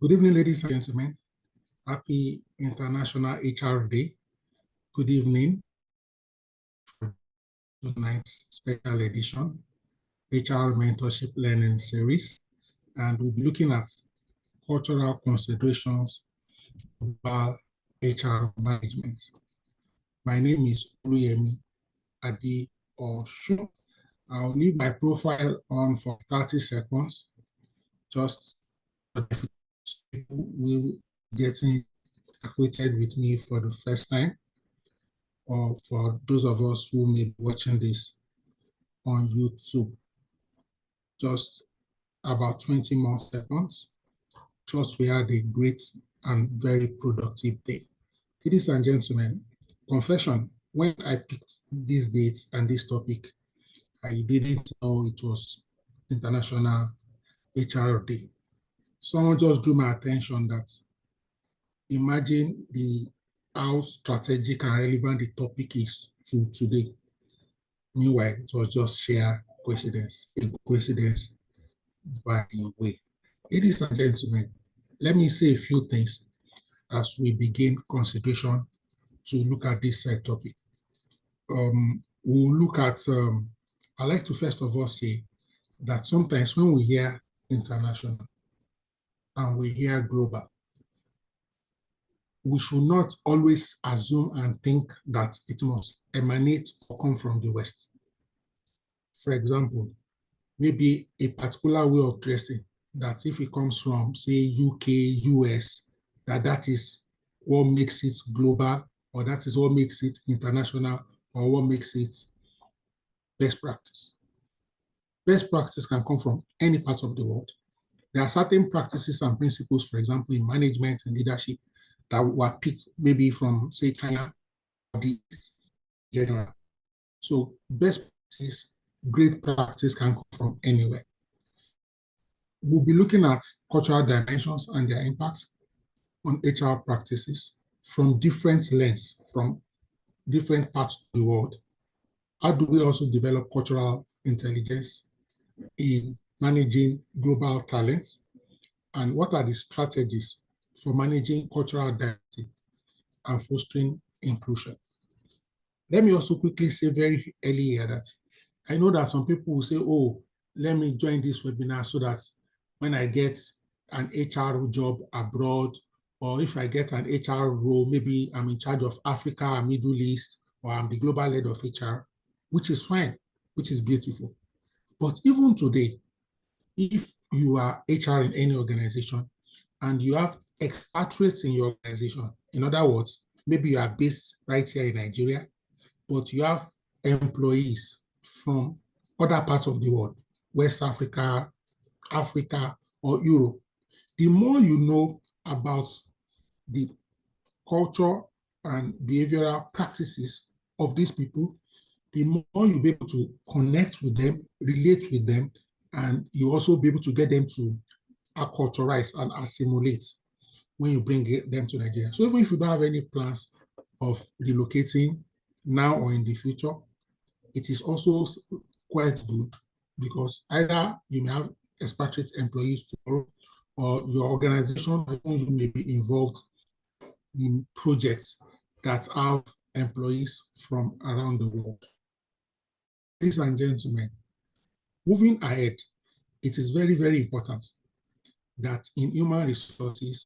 Good evening, ladies and gentlemen. Happy International HR Day. Good evening for tonight's special edition, HR Mentorship Learning Series. And we'll be looking at cultural considerations about HR management. My name is Oluyemi Adi Oshun. I'll leave my profile on for 30 seconds, just for the people will getting acquainted with me for the first time, or for those of us who may be watching this on YouTube. Just about 20 more seconds. Trust we had a great and very productive day. Ladies and gentlemen, confession, when I picked these dates and this topic, I didn't know it was International HR Day. Someone just drew my attention that imagine how strategic and relevant the topic is to today. Meanwhile, it was just sheer coincidence, a coincidence by the way. Ladies and gentlemen, let me say a few things as we begin consideration to look at this topic. We'll look at, I'd like to first of all say that sometimes when we hear international and we hear global, we should not always assume and think that it must emanate or come from the West. For example, maybe a particular way of dressing that if it comes from, say, UK, US, that is what makes it global, or that is what makes it international, or what makes it best practice. Best practice can come from any part of the world. There are certain practices and principles, for example, in management and leadership, that were picked maybe from, say, China, or the East general. So best practice, great practice can come from anywhere. We'll be looking at cultural dimensions and their impact on HR practices from different lenses, from different parts of the world. How do we also develop cultural intelligence in managing global talent? And what are the strategies for managing cultural diversity and fostering inclusion? Let me also quickly say very early here that I know that some people will say, oh, let me join this webinar so that when I get an HR job abroad, or if I get an HR role, maybe I'm in charge of Africa and Middle East, or I'm the global head of HR, which is fine, which is beautiful. But even today, if you are HR in any organization and you have expatriates in your organization, in other words, maybe you are based right here in Nigeria, but you have employees from other parts of the world, West Africa, Africa, or Europe, the more you know about the culture and behavioral practices of these people, the more you'll be able to connect with them, relate with them, and you also be able to get them to acculturize and assimilate when you bring them to Nigeria. So even if you don't have any plans of relocating now or in the future, it is also quite good because either you may have expatriate employees tomorrow, or your organization, you may be involved in projects that have employees from around the world. Ladies and gentlemen, moving ahead, it is very, very important that in human resources,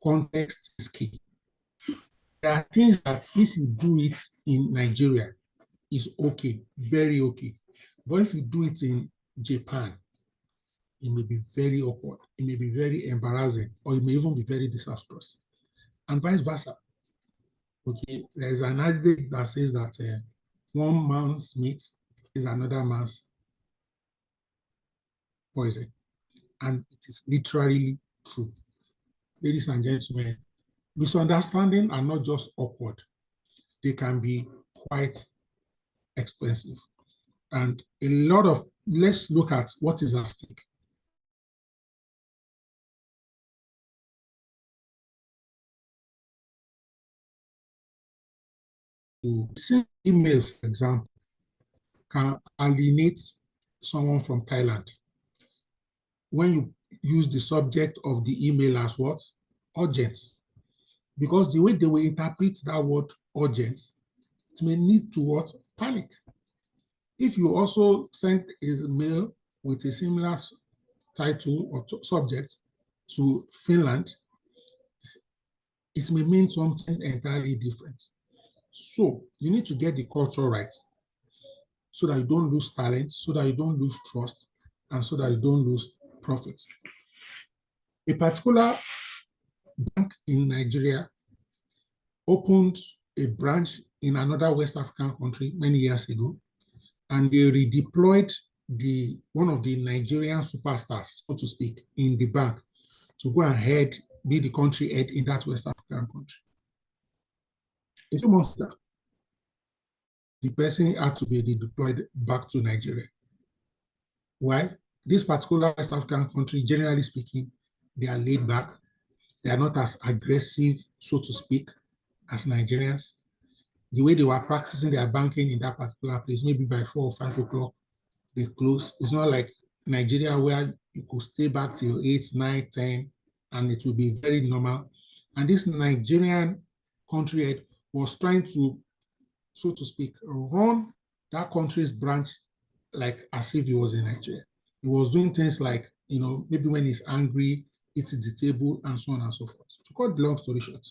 context is key. There are things that if you do it in Nigeria, is okay, very okay. But if you do it in Japan, it may be very awkward, it may be very embarrassing, or it may even be very disastrous, and vice versa. Okay, there's an adage that says that one man's meat is another man's poison, and it is literally true. Ladies and gentlemen, misunderstandings are not just awkward, they can be quite expensive. And let's look at what is at stake. To send email, for example, can alienate someone from Thailand. When you use the subject of the email as what? Urgent. Because the way they will interpret that word urgent, it may lead to what? Panic. If you also send a mail with a similar title or subject to Finland, it may mean something entirely different. So you need to get the culture right so that you don't lose talent, so that you don't lose trust, and so that you don't lose profit. A particular bank in Nigeria opened a branch in another West African country many years ago, and they redeployed one of the Nigerian superstars, so to speak, in the bank to go and be the country head in that West African country. A few months later, the person had to be deployed back to Nigeria. Why? This particular West African country, generally speaking, they are laid back. They are not as aggressive, so to speak, as Nigerians. The way they were practicing their banking in that particular place, maybe by 4 or 5 o'clock, they close. It's not like Nigeria where you could stay back till 8, 9, 10, and it will be very normal. And this Nigerian country head was trying to, so to speak, run that country's branch like as if he was in Nigeria. He was doing things like, maybe when he's angry, it's the table and so on and so forth. To cut the long story short,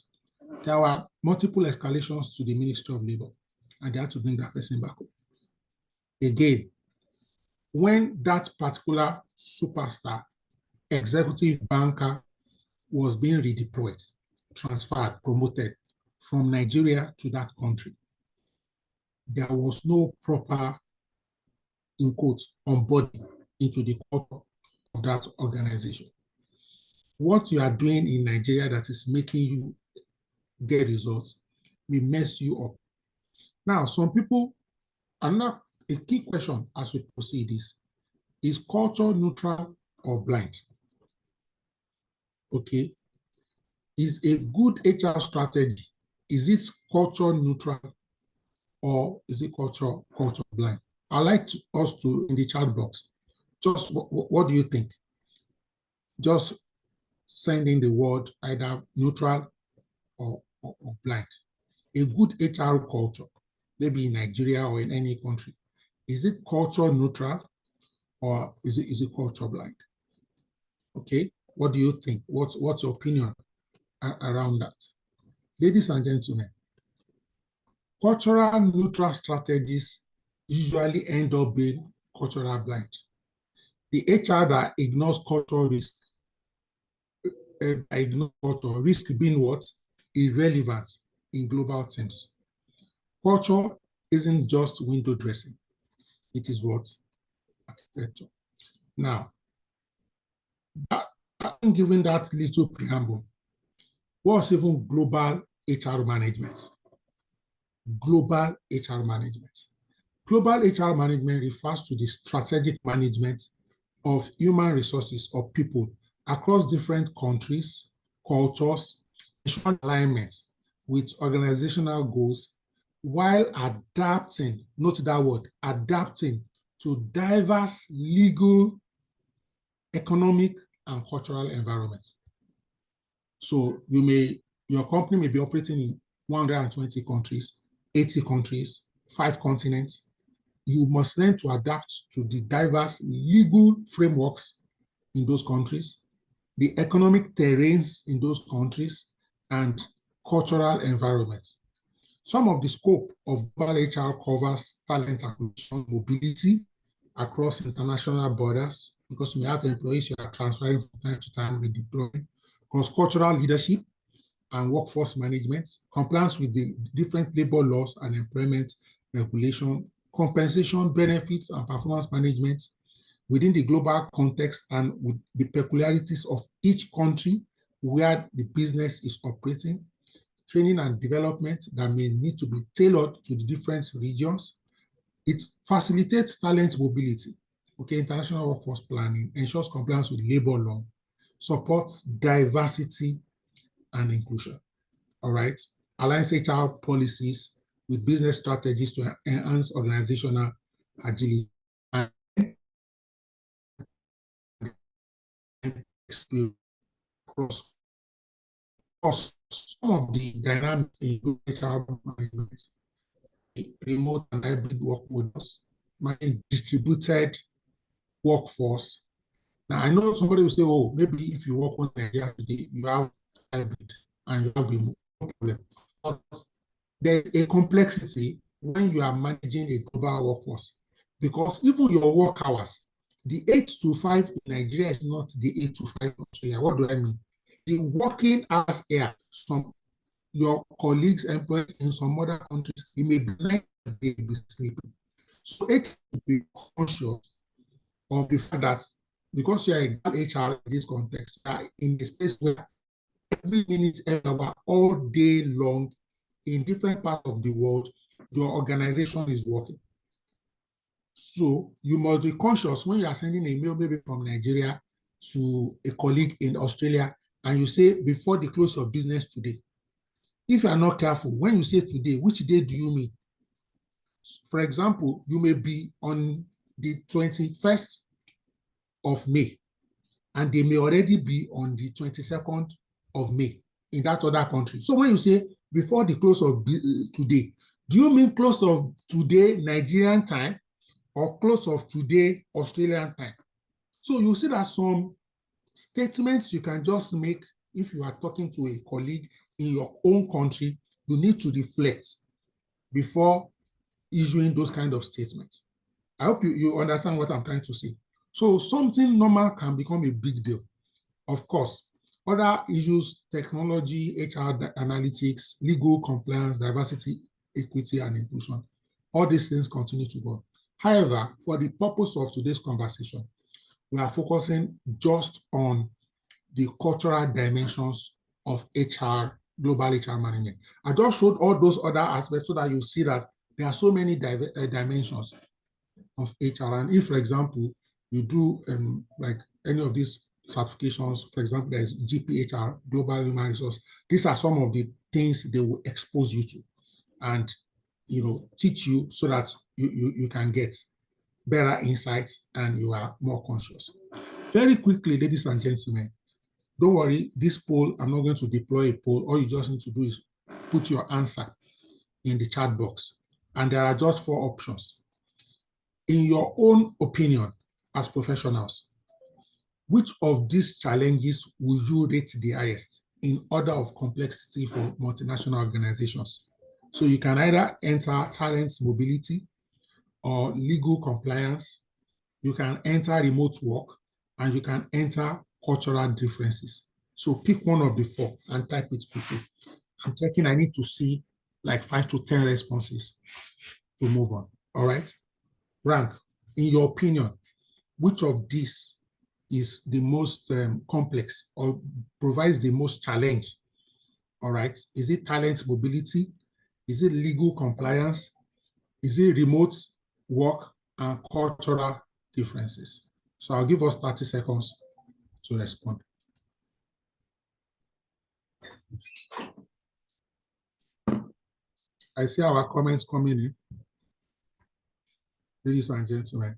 there were multiple escalations to the Ministry of Labor, and they had to bring that person back up. Again, when that particular superstar executive banker was being redeployed, transferred, promoted from Nigeria to that country, there was no proper, in quotes, onboarding into the culture of that organization. What you are doing in Nigeria that is making you get results may mess you up. Now, some people are not, a key question as we proceed is culture neutral or blind? Okay. Is a good HR strategy, is it culture neutral or is it culture blind? I'd like us to, in the chat box, just what do you think? Just send in the word either neutral or blind. A good HR culture, maybe in Nigeria or in any country, is it culture neutral or is it culture blind? Okay, what do you think? What's your opinion around that? Ladies and gentlemen, cultural neutral strategies usually end up being cultural blind. The HR that ignores cultural risk, risk being what? Irrelevant in global terms. Culture isn't just window dressing. It is what? Architecture. Now, given that little preamble, what's even global HR management? Global HR management. Global HR management refers to the strategic management of human resources or people across different countries, cultures, ensuring alignment with organizational goals while adapting, note that word, adapting to diverse legal, economic, and cultural environments. So your company may be operating in 120 countries, 80 countries, 5 continents. You must learn to adapt to the diverse legal frameworks in those countries, the economic terrains in those countries, and cultural environments. Some of the scope of global HR covers talent acquisition, mobility across international borders, because we have employees you are transferring from time to time, redeploying, cross-cultural leadership and workforce management, compliance with the different labor laws and employment regulation, compensation, benefits, and performance management within the global context and with the peculiarities of each country where the business is operating, training and development that may need to be tailored to the different regions. It facilitates talent mobility, okay, international workforce planning, ensures compliance with labor law, supports diversity and inclusion, all right? Aligns HR policies with business strategies to enhance organizational agility and experience across some of the dynamics in HR management, remote and hybrid work models, managing distributed workforce. Now, I know somebody will say, oh, maybe if you work on Nigeria today, you have hybrid and you have remote, no problem. But there's a complexity when you are managing a global workforce, because even your work hours, the 8 to 5 in Nigeria is not the 8 to 5 in Australia. What do I mean? The working hours here, some your colleagues, employees in some other countries, you may be like they be sleeping. So it to be conscious of the fact that because you are a HR in this context, you are in a space where every minute, every hour, all day long, in different parts of the world, your organization is working. So you must be conscious when you are sending a mail, maybe from Nigeria to a colleague in Australia, and you say before the close of business today. If you are not careful, when you say today, which day do you mean? For example, you may be on the 21st of May, and they may already be on the 22nd of May in that other country. So when you say before the close of today, do you mean close of today Nigerian time or close of today Australian time? So you see that some statements you can just make if you are talking to a colleague in your own country, you need to reflect before issuing those kind of statements. I hope you understand what I'm trying to say. So something normal can become a big deal. Of course, other issues, technology, HR analytics, legal compliance, diversity, equity, and inclusion, all these things continue to go. However, for the purpose of today's conversation, we are focusing just on the cultural dimensions of HR, global HR management. I just showed all those other aspects so that you see that there are so many dimensions of HR. And if, for example, you do like any of these certifications, for example, there's GPHR, Global Human Resource. These are some of the things they will expose you to and teach you so that you can get better insights and you are more conscious. Very quickly, ladies and gentlemen, don't worry, this poll, I'm not going to deploy a poll. All you just need to do is put your answer in the chat box. And there are just 4 options. In your own opinion, as professionals, which of these challenges will you rate the highest in order of complexity for multinational organizations? So you can either enter talent mobility or legal compliance, you can enter remote work, and you can enter cultural differences. So pick one of the 4 and type it quickly. I'm checking, I need to see like 5 to 10 responses to move on. All right. Rank, in your opinion, which of these is the most complex or provides the most challenge? All right. Is it talent mobility? Is it legal compliance? Is it remote work and cultural differences? So I'll give us 30 seconds to respond. I see our comments coming in. Ladies and gentlemen,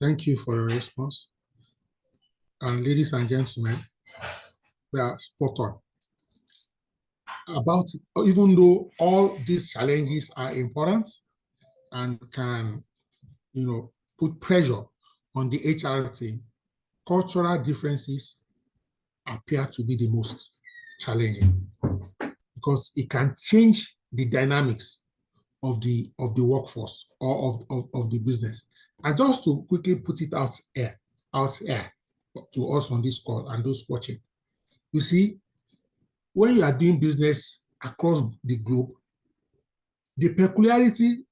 thank you for your response. And ladies and gentlemen, we are spot on. About, even though all these challenges are important and can, put pressure on the HR team, cultural differences appear to be the most challenging because it can change the dynamics of the workforce or of the business. And just to quickly put it out here to us on this call and those watching, you see, when you are doing business across the globe, the peculiarity,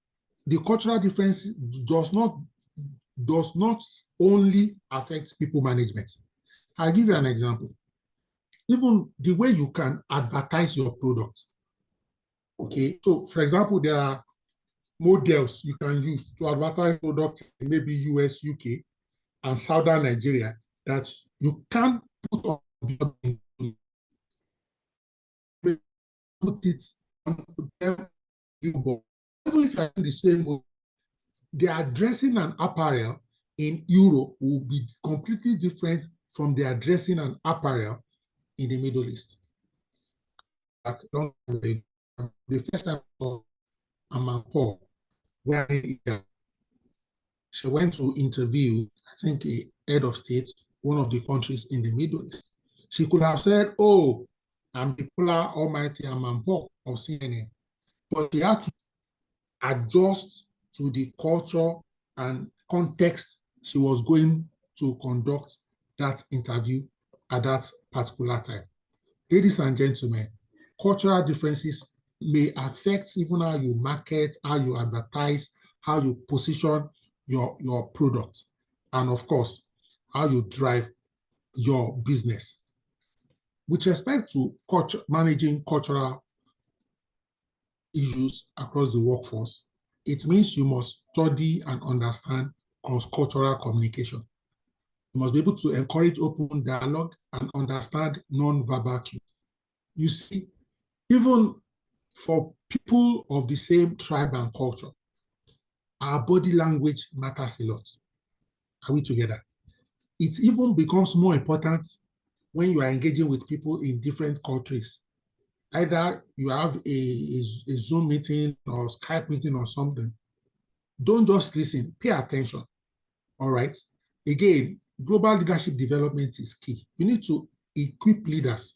the cultural difference does not only affect people management. I'll give you an example. Even the way you can advertise your product. Okay, so for example, there are models you can use to advertise products in maybe US, UK, and Southern Nigeria that you can't put on put it on them. Even if you're in the same, they are dressing an apparel in Europe will be completely different from their dressing and apparel in the Middle East. The first time I saw Amanpour wearing hijab, she went to interview, I think, a head of state, one of the countries in the Middle East. She could have said, oh, I'm the Polar Almighty Amanpour of CNN. But she had to adjust to the culture and context she was going to conduct that interview at that particular time. Ladies and gentlemen, cultural differences may affect even how you market, how you advertise, how you position your product, and of course, how you drive your business. With respect to managing cultural issues across the workforce, it means you must study and understand cross-cultural communication. You must be able to encourage open dialogue and understand non-verbal cues. You see, even for people of the same tribe and culture, our body language matters a lot. Are we together? It even becomes more important when you are engaging with people in different countries. Either you have a Zoom meeting or Skype meeting or something. Don't just listen, pay attention. All right. Again, global leadership development is key. You need to equip leaders,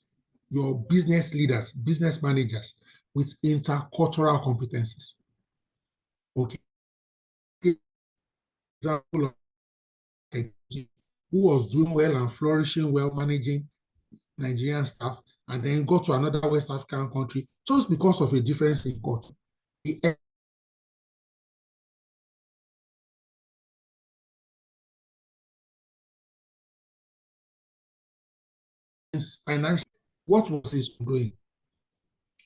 your business leaders, business managers, with intercultural competencies. Okay. Example of who was doing well and flourishing well, managing Nigerian staff, and then go to another West African country just because of a difference in culture. Financially, what was he doing?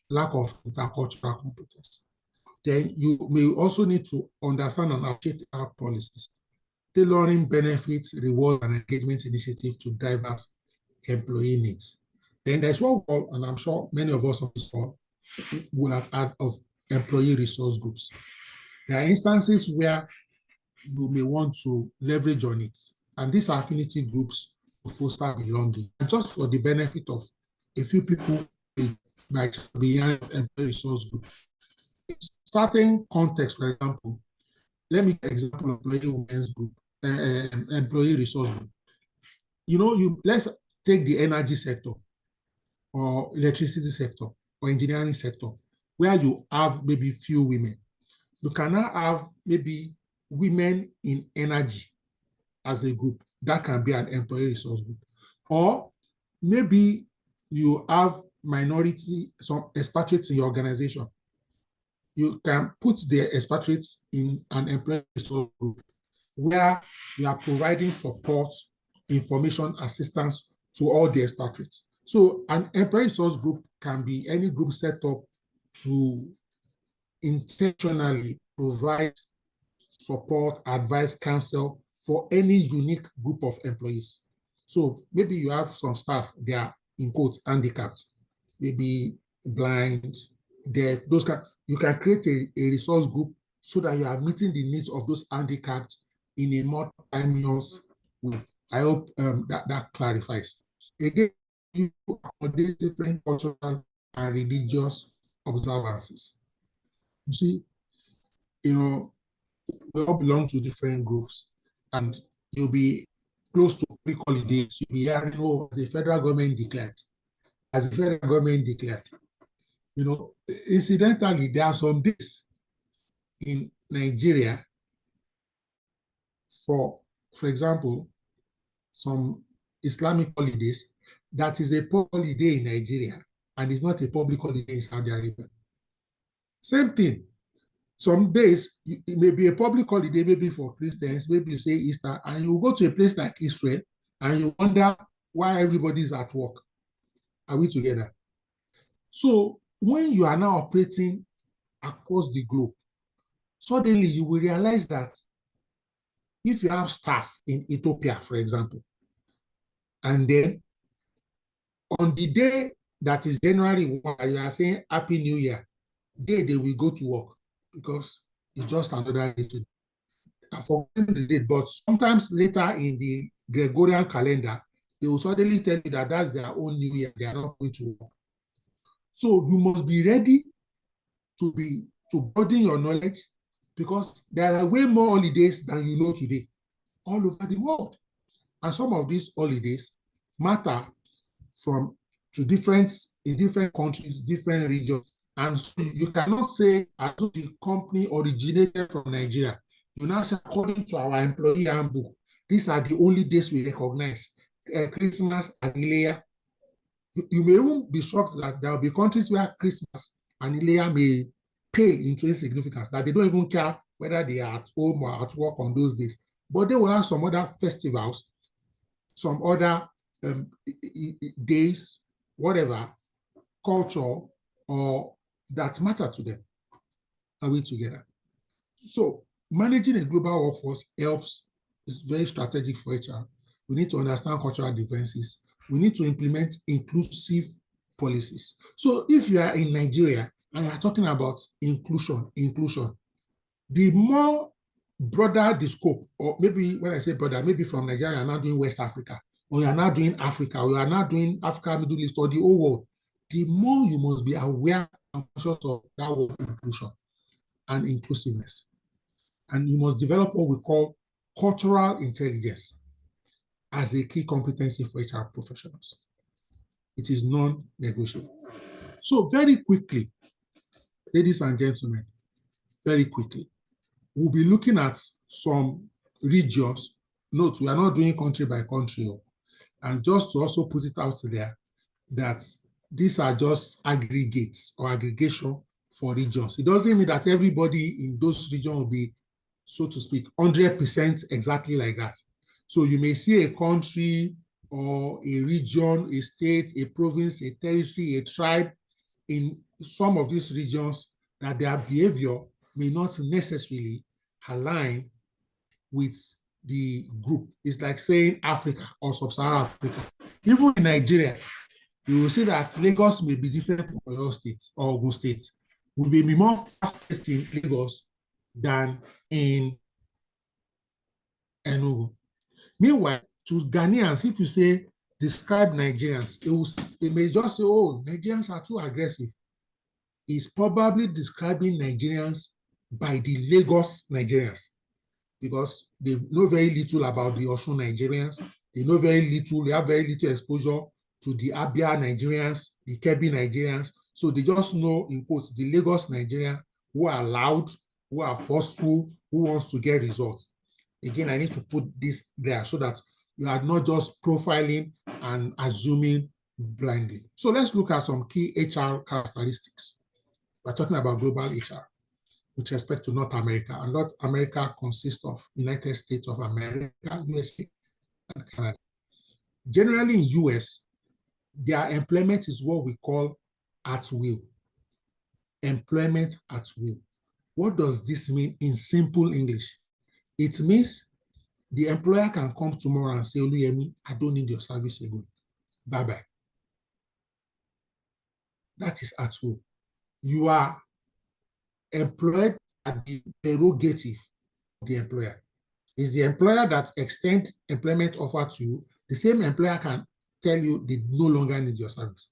Lack of intercultural competence. Then you may also need to understand and appreciate our policies, tailoring benefits, reward, and engagement initiatives to diverse employee needs. Then there's what we call, and I'm sure many of us on this call will have heard of, employee resource groups. There are instances where you may want to leverage on it, and these are affinity groups to foster belonging. And just for the benefit of a few people, like beyond employee resource group. Starting context, for example, let me give example of employee women's group, employee resource group. You know, let's take the energy sector or electricity sector or engineering sector, where you have maybe few women. You can now have maybe women in energy as a group. That can be an employee resource group. Or maybe you have minority, some expatriates in your organization. You can put the expatriates in an employee resource group where you are providing support, information, assistance to all the expatriates. So an employee resource group can be any group set up to intentionally provide support, advice, counsel for any unique group of employees. So maybe you have some staff, they are in quotes handicapped, maybe blind, deaf, those kind. You can create a resource group so that you are meeting the needs of those handicapped in a more timeless way. I hope that clarifies. Again, you accommodate different cultural and religious observances. You see, you know, we all belong to different groups, and you'll be close to public holidays. You'll be hearing, oh, the federal government declared. As the federal government declared. You know, incidentally, there are some days in Nigeria, for example, some Islamic holidays, that is a public holiday in Nigeria, and it's not a public holiday in Saudi Arabia. Same thing. Some days, it may be a public holiday, maybe for Christians, maybe you say Easter, and you go to a place like Israel, and you wonder why everybody's at work. Are we together? So when you are now operating across the globe, suddenly you will realize that if you have staff in Ethiopia, for example, and then on the day that is January 1, you are saying Happy New Year, they will go to work because it's just another day. I forget the date, but sometimes later in the Gregorian calendar, they will suddenly tell you that that's their own new year, they are not going to work. So you must be ready to broaden your knowledge, because there are way more holidays than you know today all over the world. And some of these holidays matter in different countries, different regions. And so you cannot say, as though the company originated from Nigeria. You now say, according to our employee handbook, these are the only days we recognize, Christmas and Ileya. You may even be shocked that there will be countries where Christmas and Ileya may pale into insignificance, that they don't even care whether they are at home or at work on those days. But they will have some other festivals, some other days, whatever, culture, or that matter to them. Are we together? So managing a global workforce is very strategic for HR. We need to understand cultural differences. We need to implement inclusive policies. So if you are in Nigeria and you are talking about inclusion, the more broader the scope, or maybe when I say broader, maybe from Nigeria, you're now doing West Africa, or you're now doing Africa, or you're now doing Africa, Middle East, or the whole world, the more you must be aware and conscious of that word inclusion and inclusiveness. And you must develop what we call cultural intelligence as a key competency for HR professionals. It is non-negotiable. So very quickly, ladies and gentlemen, very quickly, we'll be looking at some regions. Note, we are not doing country by country. And just to also put it out there, that these are just aggregates or aggregation for regions. It doesn't mean that everybody in those regions will be, so to speak, 100% exactly like that. So you may see a country or a region, a state, a province, a territory, a tribe in some of these regions that their behavior may not necessarily align with the group. It's like saying Africa or Sub-Saharan Africa. Even in Nigeria, you will see that Lagos may be different from Oyo State or Ogun State. We may be more fast-paced in Lagos than in Enugu. Meanwhile, to Ghanaians, if you say describe Nigerians, they may just say, oh, Nigerians are too aggressive. It's probably describing Nigerians by the Lagos Nigerians, because they know very little about the Osun Nigerians. They know very little, they have very little exposure to the Abia Nigerians, the Kebbi Nigerians. So they just know, in quotes, the Lagos Nigerians who are loud, who are forceful, who wants to get results. Again, I need to put this there so that you are not just profiling and assuming blindly. So let's look at some key HR characteristics. We're talking about global HR with respect to North America. And North America consists of United States of America, USA, and Canada. Generally in US, their employment is what we call at will. Employment at will. What does this mean in simple English? It means the employer can come tomorrow and say, Oluyemi, I don't need your service again. Bye-bye. That is at will. You are employed at the prerogative of the employer. It's the employer that extends employment offer to you. The same employer can tell you they no longer need your service.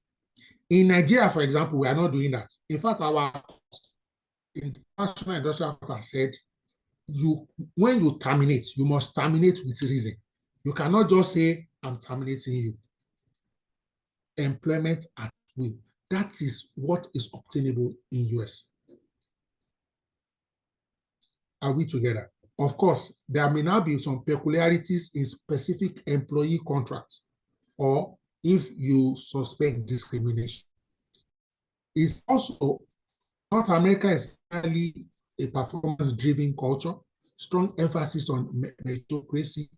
In Nigeria, for example, we are not doing that. In fact, our International Industrial Court said, when you terminate, you must terminate with reason. You cannot just say, I'm terminating you. Employment at will. That is what is obtainable in US. Are we together? Of course, there may now be some peculiarities in specific employee contracts, or if you suspect discrimination. It's also, North America is really a performance-driven culture, strong emphasis on meritocracy,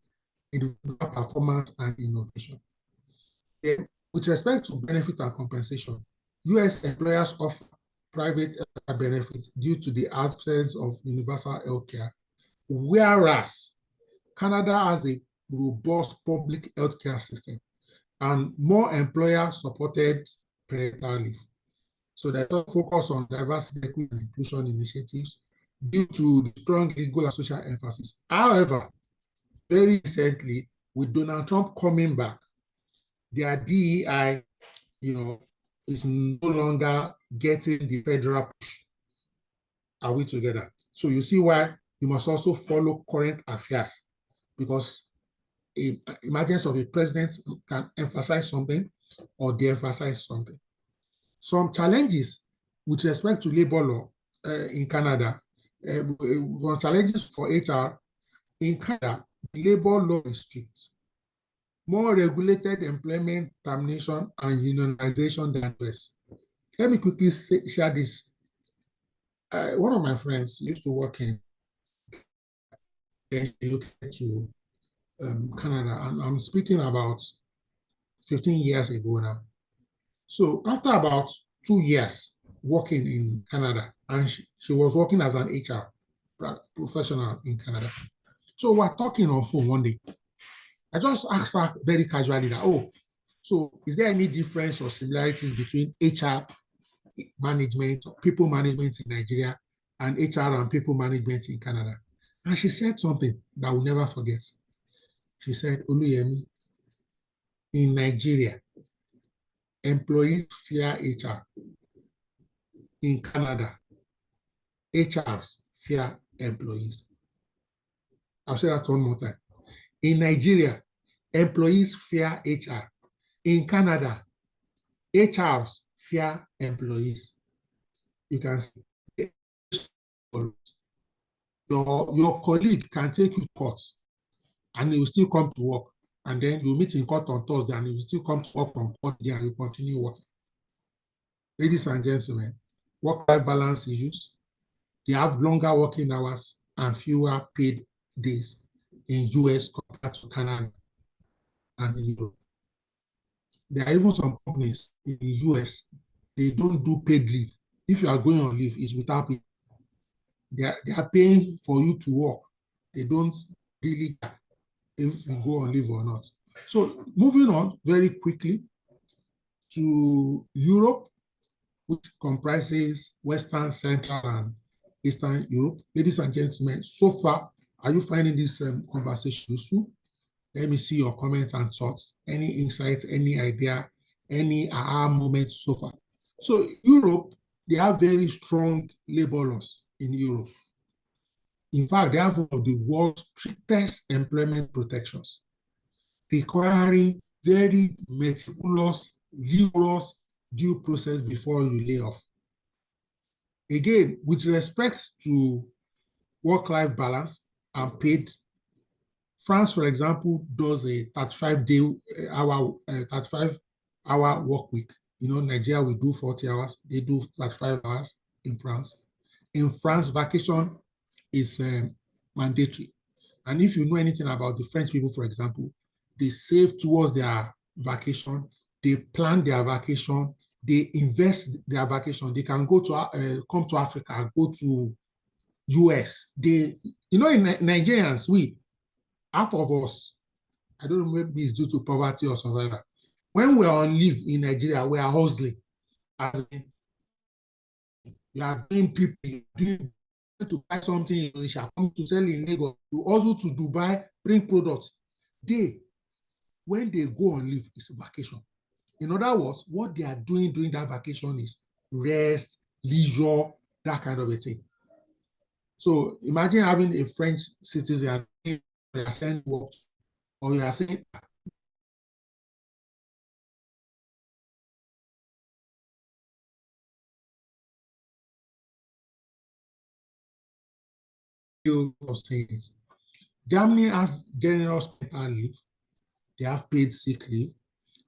individual performance, and innovation. And with respect to benefit and compensation, US employers offer private benefits due to the absence of universal healthcare, whereas Canada has a robust public healthcare system and more employer-supported parental leave. So there's a focus on diversity, equity, and inclusion initiatives due to the strong legal and social emphasis. However, very recently, with Donald Trump coming back, their DEI, is no longer getting the federal push. Are we together? So you see why you must also follow current affairs, because an emergence of a president can emphasize something or de-emphasize something. Some challenges with respect to labor law in Canada, challenges for HR in Canada, labor law is strict. More regulated employment, termination, and unionization than the US. Let me quickly share this. One of my friends used to work in to Canada, and I'm speaking about 15 years ago now. So after about 2 years working in Canada, and she was working as an HR professional in Canada. So we're talking on phone one day. I just asked her very casually that, oh, so is there any difference or similarities between HR management, people management in Nigeria, and HR and people management in Canada? And she said something that I will never forget. She said, Oluyemi, in Nigeria, employees fear HR. In Canada, HRs fear employees. I'll say that one more time. In Nigeria, employees fear HR. In Canada, HRs fear employees. You can see your colleague can take you to court and he will still come to work. And then you meet in court on Thursday and he will still come to work on court day and you continue working. Ladies and gentlemen, work-life balance issues, they have longer working hours and fewer paid days in US compared to Canada and Europe. There are even some companies in the US, they don't do paid leave. If you are going on leave, it's without pay. They are paying for you to work. They don't really care if you go on leave or not. So moving on very quickly to Europe, which comprises Western, Central, and Eastern Europe. Ladies and gentlemen, so far, are you finding this conversation useful? Let me see your comments and thoughts. Any insights, any idea, any aha moments so far? So Europe, they have very strong labor laws in Europe. In fact, they have one of the world's strictest employment protections, requiring very meticulous, rigorous due process before you lay off. Again, with respect to work-life balance and paid, France, for example, does a 35-hour work week. Nigeria, we do 40 hours. They do 35 hours in France. In France, vacation is mandatory. And if you know anything about the French people, for example, they save towards their vacation. They plan their vacation. They invest their vacation. They can go to come to Africa, go to US. In Nigerians, half of us, I don't know, maybe it's due to poverty or survival. When we're on leave in Nigeria, we are hustling. As in, you are doing people, to buy something in Indonesia, come to sell in Lagos, to also to Dubai, bring products. When they go on leave, it's a vacation. In other words, what they are doing during that vacation is rest, leisure, that kind of a thing. So imagine having a French citizen and you are saying what, or you are saying Germany has generous paid leave. They have paid sick leave.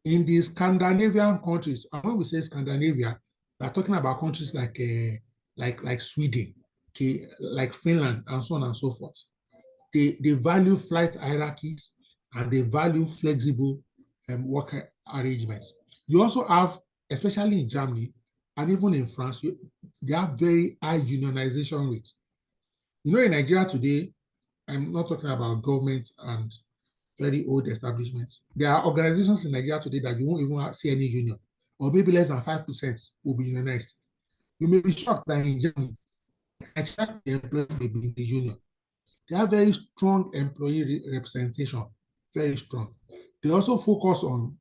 In the Scandinavian countries, and when we say Scandinavia, we are talking about countries like Sweden, okay, like Finland, and so on and so forth. They value flight hierarchies and they value flexible work arrangements. You also have, especially in Germany and even in France, they have very high unionization rates. In Nigeria today, I'm not talking about government and very old establishments. There are organizations in Nigeria today that you won't even see any union, or maybe less than 5% will be unionized. You may be shocked that in Germany, the employees may be in the union. They have very strong employee representation, very strong. They also focus on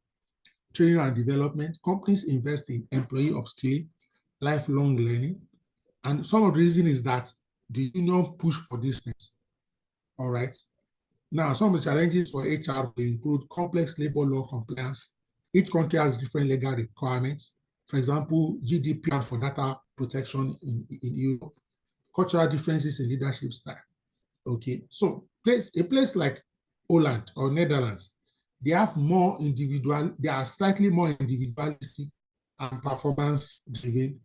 training and development. Companies invest in employee upskilling, lifelong learning. And some of the reason is that the union push for these things. All right. Now, some of the challenges for HR will include complex labor law compliance. Each country has different legal requirements. For example, GDPR for data protection in Europe, cultural differences in leadership style. Okay, so a place like Holland or Netherlands, they have more individual, they are slightly more individualistic and performance driven.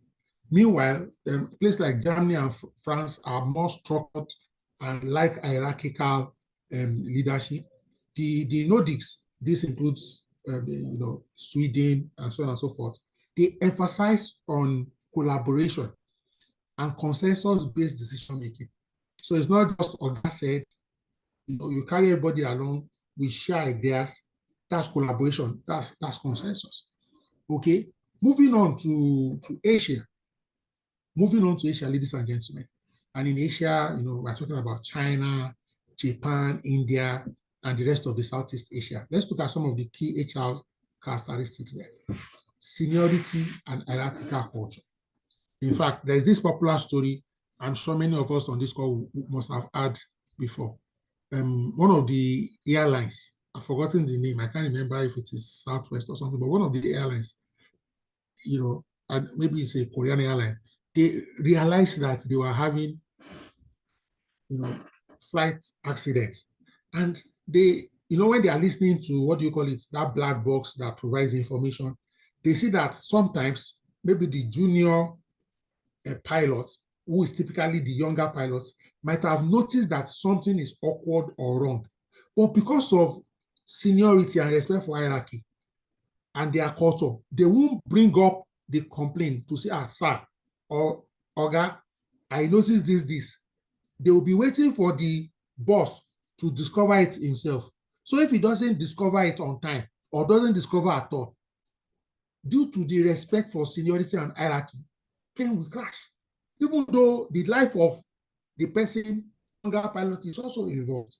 Meanwhile, a place like Germany and France are more structured and like hierarchical leadership. The Nordics, this includes Sweden and so on and so forth. They emphasize on collaboration and consensus-based decision making. So it's not just Oga said, you carry everybody along, we share ideas, that's collaboration, that's consensus. Okay, moving on to Asia. Moving on to Asia, ladies and gentlemen. And in Asia, we're talking about China, Japan, India, and the rest of the Southeast Asia. Let's look at some of the key HR characteristics there. Seniority and hierarchical culture. In fact, there's this popular story I'm sure many of us on this call must have heard before. One of the airlines, I've forgotten the name, I can't remember if it is Southwest or something, but one of the airlines, and maybe it's a Korean airline, they realized that they were having, flight accidents. And they, when they are listening to, what do you call it, that black box that provides information, they see that sometimes maybe the junior pilot, who is typically the younger pilot, might have noticed that something is awkward or wrong. But because of seniority and respect for hierarchy and their culture, they won't bring up the complaint to say, sir, or Oga, I noticed this. They will be waiting for the boss to discover it himself. So if he doesn't discover it on time or doesn't discover at all, due to the respect for seniority and hierarchy, plane will crash. Even though the life of the person, younger pilot, is also involved.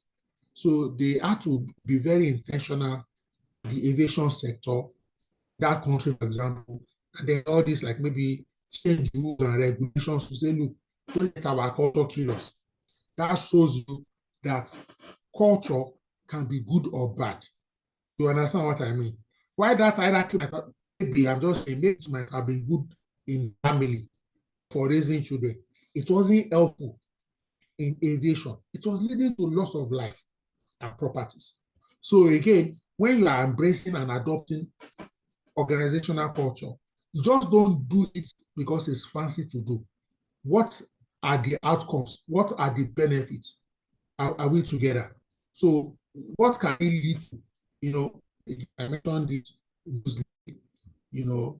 So they have to be very intentional, the aviation sector, that country, for example, and then all this, like maybe change rules and regulations to say, look, don't let our culture kill us. That shows you that culture can be good or bad. You understand what I mean? Why that hierarchy, maybe I'm just saying, maybe it might have been good in family for raising children. It wasn't helpful in aviation. It was leading to loss of life and properties. So again, when you are embracing and adopting organizational culture, you just don't do it because it's fancy to do. What are the outcomes? What are the benefits? Are we together? So what can it lead to? I mentioned it loosely. You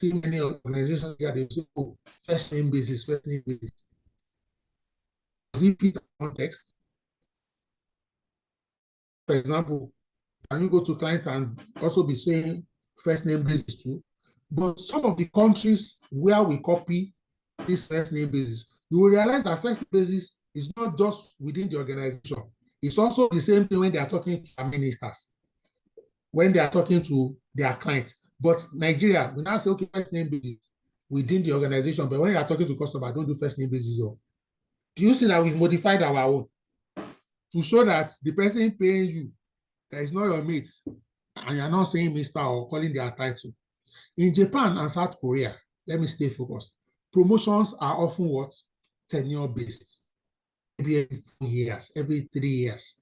see many organizations here, they say, oh, first name basis. Does it fit the context? For example, can you go to client and also be saying first name basis too? But some of the countries where we copy this first name basis, you will realize that first basis is not just within the organization. It's also the same thing when they are talking to ministers, when they are talking to their clients. But Nigeria, we now say, okay, first name basis within the organization, but when you are talking to customers, don't do first name basis. Do you see that we've modified our own to show that the person paying you that is not your mate, and you're not saying Mr. or calling their title? In Japan and South Korea, let me stay focused. Promotions are often what? Tenure based. Maybe every 4 years, every 3 years.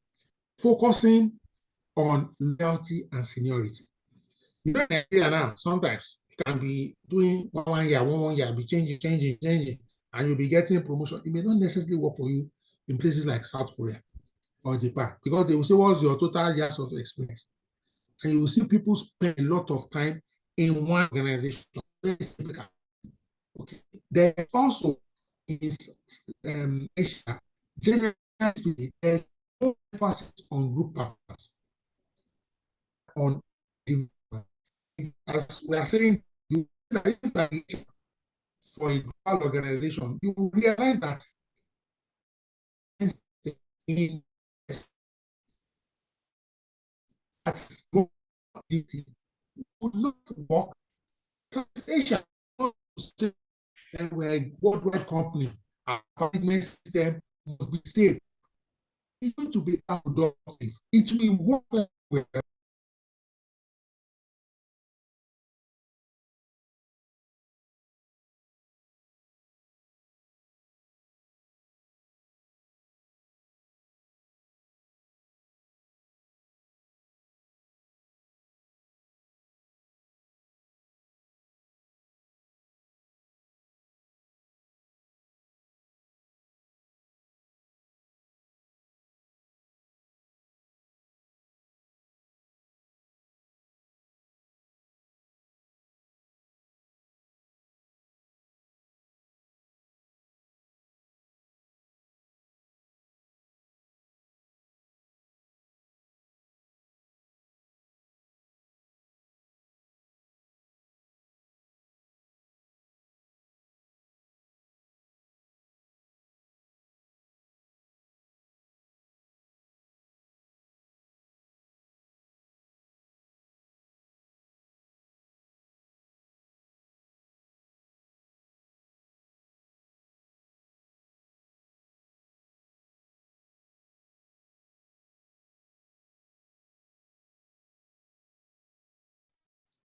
Focusing on loyalty and seniority. In Nigeria now, sometimes you can be doing one year, be changing, and you'll be getting promotion. It may not necessarily work for you in places like South Korea or Japan, because they will say, what's your total years of experience? And you will see people spend a lot of time in one organization. Okay. There also is Asia, generally speaking, there's no emphasis on group performance, on as we are saying, for a global organization, you will realize that in would not work. Southeast Asia, we're a worldwide company. Our management system must be safe. It's going to be productive. It will work well.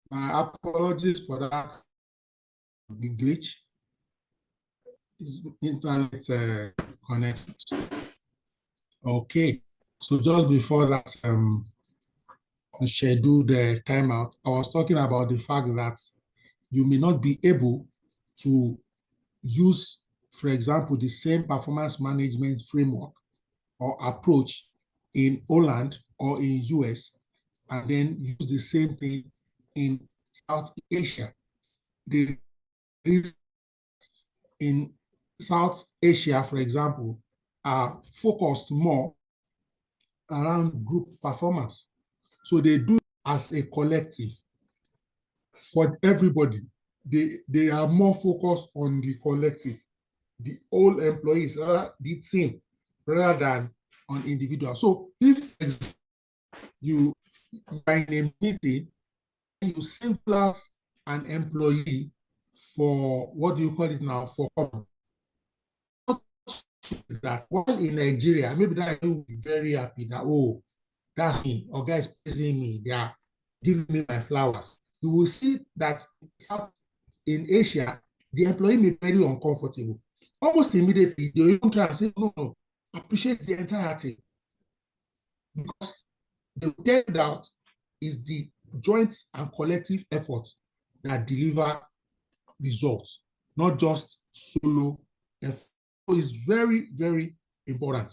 My apologies for that glitch. Is internet connection. Okay, so just before that scheduled timeout, I was talking about the fact that you may not be able to use, for example, the same performance management framework or approach in Holland or in US, and then use the same thing in South Asia. The reason in South Asia, for example, are focused more around group performance. So they do as a collective for everybody. They are more focused on the collective, the whole employees, rather the team, rather than on individuals. So if you are in a meeting, you single as an employee for what do you call it now? For that. While in Nigeria, maybe that you will be very happy that, oh, that's me, or guys praising me, they are giving me my flowers. You will see that in Asia, the employee may be very uncomfortable. Almost immediately, they will try and say, no, no, appreciate the entire thing. Because the turned out is the joint and collective effort that deliver results, not just solo effort. So it's very, very important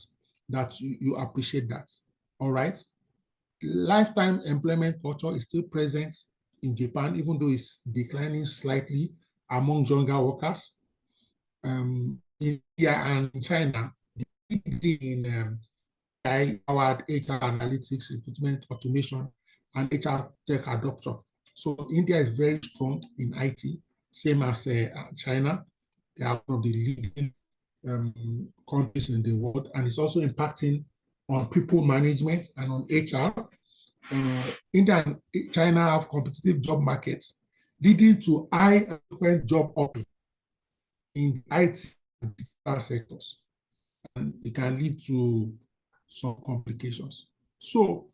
that you appreciate that. All right. Lifetime employment culture is still present in Japan, even though it's declining slightly among younger workers. India and China, in AI-powered HR analytics, recruitment automation, and HR tech adoption. So India is very strong in IT, same as China. They are one of the leading countries in the world, and it's also impacting on people management and on HR. India and China have competitive job markets, leading to high job opening in the IT and digital sectors, and it can lead to some complications. So,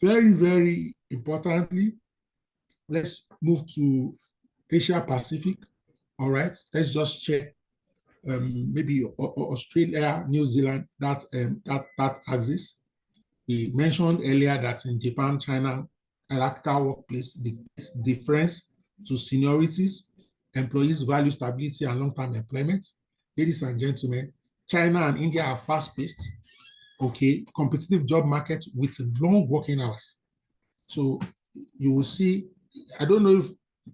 very, very importantly, let's move to Asia Pacific. All right, let's just check maybe Australia, New Zealand, that axis. We mentioned earlier that in Japan, China, hierarchical workplace, the difference to seniorities, employees value stability and long-term employment. Ladies and gentlemen, China and India are fast-paced, okay, competitive job market with long working hours. So you will see, I don't know if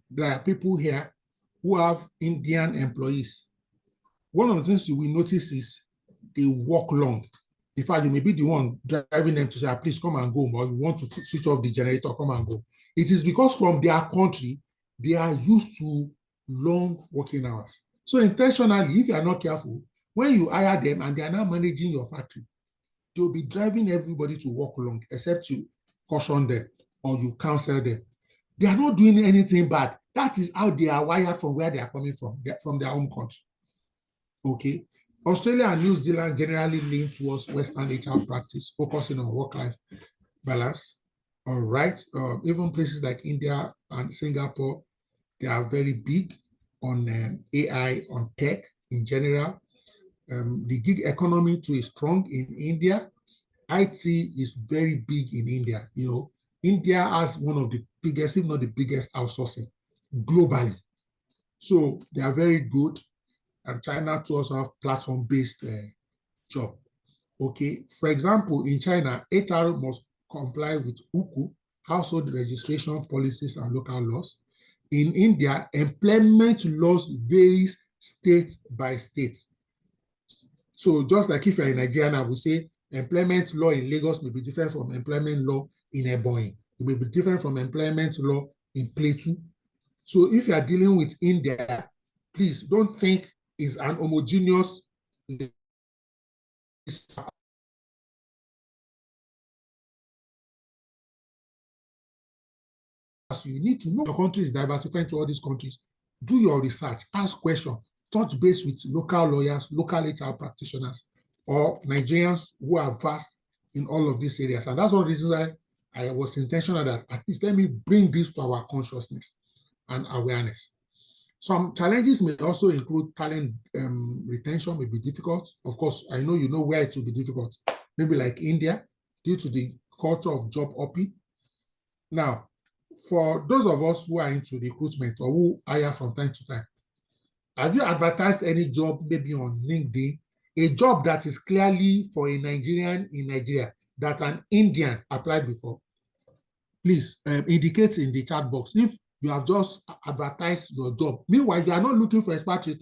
there are people here who have Indian employees. One of the things you will notice is they work long. In fact, you may be the one driving them to say, please come and go, or you want to switch off the generator, come and go. It is because from their country, they are used to long working hours. So intentionally, if you are not careful, when you hire them and they are now managing your factory, they'll be driving everybody to work long, except you caution them or you counsel them. They are not doing anything bad. That is how they are wired from where they are coming from their home country. Okay. Australia and New Zealand generally lean towards Western HR practice, focusing on work-life balance. All right. Even places like India and Singapore, they are very big on AI, on tech in general. The gig economy too is strong in India. IT is very big in India. India has one of the biggest, if not the biggest, outsourcing globally. So they are very good. And China too also have platform-based job. Okay. For example, in China, HR must comply with HUKU, household registration policies and local laws. In India, employment laws varies state by state. So just like if you're in Nigeria now, we say employment law in Lagos may be different from employment law in Ebonyi. It may be different from employment law in Plateau. So if you are dealing with India, please don't think it's an homogeneous. You need to know your country is diversifying to all these countries. Do your research, ask questions, touch base with local lawyers, local HR practitioners, or Nigerians who are vast in all of these areas. And that's one reason why I was intentional that at least let me bring this to our consciousness and awareness. Some challenges may also include talent retention may be difficult. Of course, I know you know where it will be difficult. Maybe like India, due to the culture of job hopping. Now, for those of us who are into recruitment or who hire from time to time, have you advertised any job maybe on LinkedIn, a job that is clearly for a Nigerian in Nigeria that an Indian applied before? Please indicate in the chat box if you have just advertised your job. Meanwhile, you are not looking for expatriate,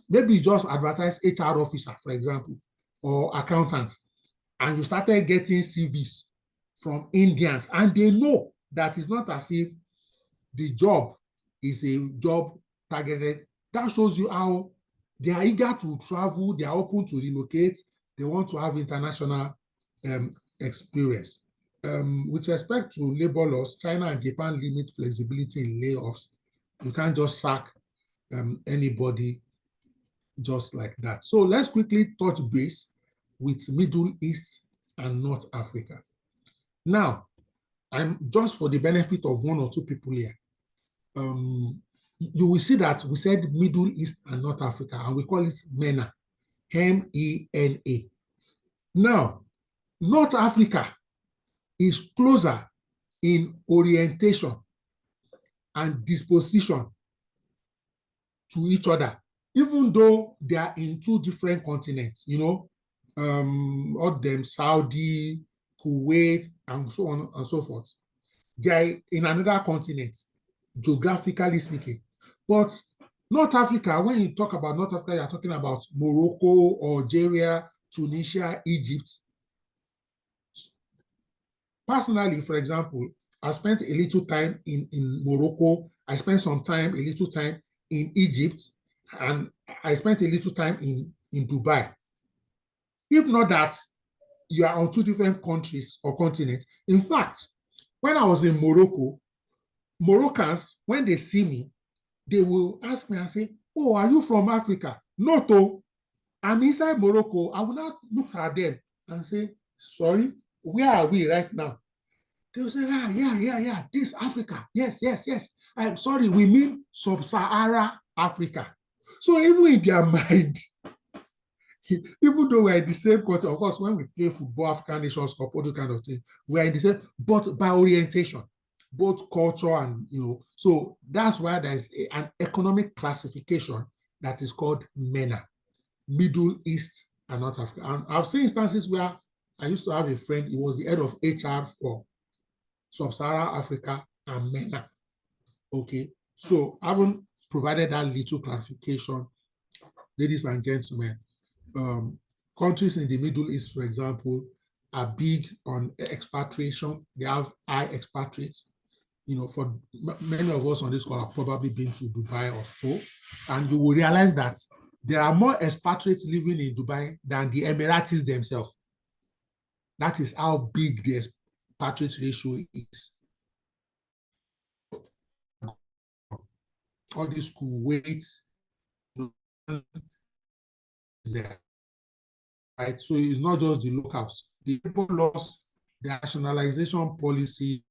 maybe you just advertise HR officer, for example, or accountant, and you started getting CVs from Indians, and they know that it's not as if the job is a job targeted. That shows you how they are eager to travel, they are open to relocate, they want to have international experience. With respect to labor laws, China and Japan limit flexibility in layoffs. You can't just sack anybody just like that. So let's quickly touch base with Middle East and North Africa. Now, I'm just for the benefit of one or two people here. You will see that we said Middle East and North Africa, and we call it MENA, MENA. Now, North Africa is closer in orientation and disposition to each other, even though they are in two different continents, all them Saudi, Kuwait, and so on and so forth. They are in another continent, geographically speaking. But North Africa, when you talk about North Africa, you're talking about Morocco, Algeria, Tunisia, Egypt. Personally, for example, I spent a little time in Morocco. I spent a little time in Egypt, and I spent a little time in Dubai. If not that, you are on two different countries or continents. In fact, when I was in Morocco, Moroccans, when they see me, they will ask me and say, "Oh, are you from Africa?" No, though. I'm inside Morocco. I will not look at them and say, "Sorry, where are we right now?" They will say, yeah, this Africa. Yes. I'm sorry, we mean sub-Saharan Africa. So even in their mind, even though we're in the same country, of course, when we play football, African Nations Cup, all the kind of thing, we're in the same, but by orientation, both culture and, so that's why there's an economic classification that is called MENA, Middle East and North Africa. And I've seen instances where I used to have a friend, he was the head of HR for Sub-Saharan Africa and MENA. Okay, so having provided that little clarification, ladies and gentlemen, countries in the Middle East, for example, are big on expatriation. They have high expatriates. For many of us on this call have probably been to Dubai or so, and you will realize that there are more expatriates living in Dubai than the Emiratis themselves. That is how big the expatriate ratio is. Methodist Kuwait, there, right? So it's not just the locals. The people lost their nationalization policy,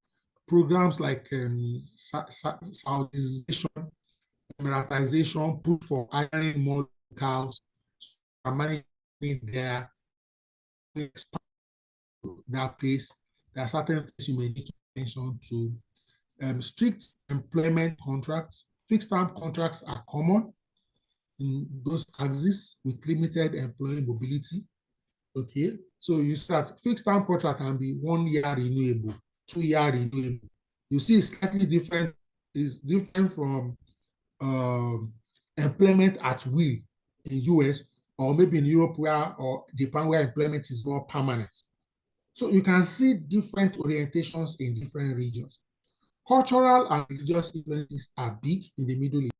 programs like Saudization, Emiratization, put for hiring more locals, and managing their that place. There are certain things you may need to mention to strict employment contracts. Fixed term contracts are common in those axes with limited employee mobility. Okay, so you start fixed term contract can be 1 year renewable, 2 year renewable. You see, it's slightly different. It's different from employment at will in US or maybe in Europe where or Japan where employment is more permanent. So you can see different orientations in different regions. Cultural and religious influences are big in the Middle East.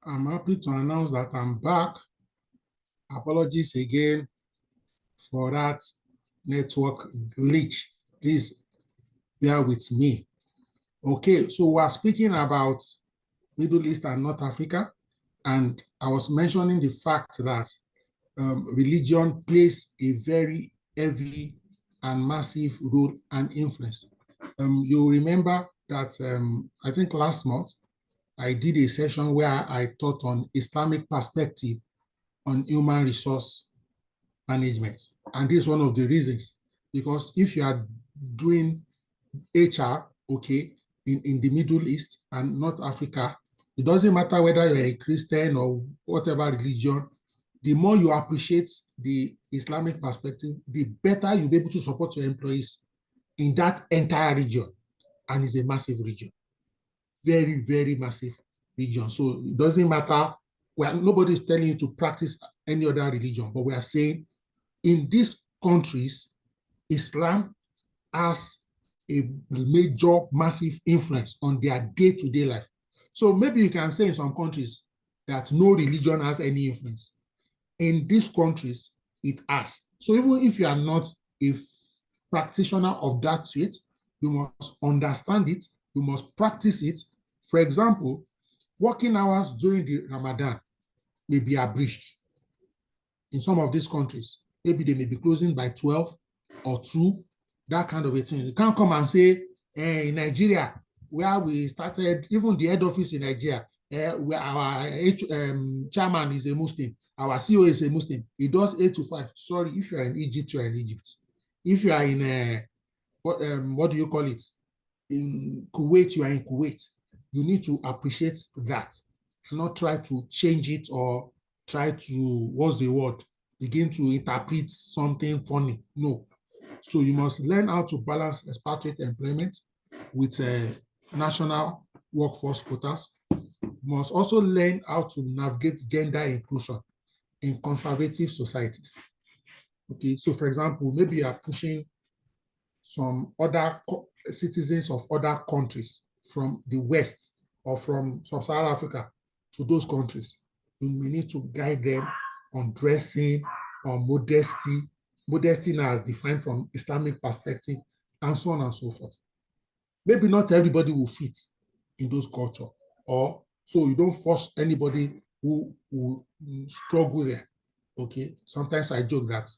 I'm happy to announce that I'm back. Apologies again for that network glitch. Please bear with me. Okay, so we're speaking about Middle East and North Africa, and I was mentioning the fact that religion plays a very heavy and massive role and influence. You remember that I think last month I did a session where I taught on Islamic perspective on human resource management. And this is one of the reasons, because if you are doing HR, okay, in the Middle East and North Africa, it doesn't matter whether you're a Christian or whatever religion, the more you appreciate the Islamic perspective, the better you'll be able to support your employees in that entire region. And it's a massive region, very, very massive region. So it doesn't matter, well, nobody's telling you to practice any other religion, but we are saying in these countries, Islam has a major, massive influence on their day-to-day life. So maybe you can say in some countries that no religion has any influence. In these countries, it has. So even if you are not a practitioner of that faith, you must understand it, you must practice it. For example, working hours during the Ramadan may be abridged in some of these countries. Maybe they may be closing by 12 or 2, that kind of a thing. You can't come and say, in Nigeria, where we started, even the head office in Nigeria, where our chairman is a Muslim, our CEO is a Muslim, he does 8 to 5. Sorry, if you are in Egypt, you are in Egypt. If you are in, what do you call it? In Kuwait, you are in Kuwait. You need to appreciate that and not try to change it or try to, what's the word? Begin to interpret something funny. No. So you must learn how to balance expatriate employment with national workforce quotas. You must also learn how to navigate gender inclusion in conservative societies. Okay, so for example, maybe you are pushing some other citizens of other countries from the West or from Sub-Saharan Africa to those countries. You may need to guide them on dressing, on modesty now as defined from Islamic perspective, and so on and so forth. Maybe not everybody will fit, in those culture, or so you don't force anybody who struggle there. Okay, sometimes I joke that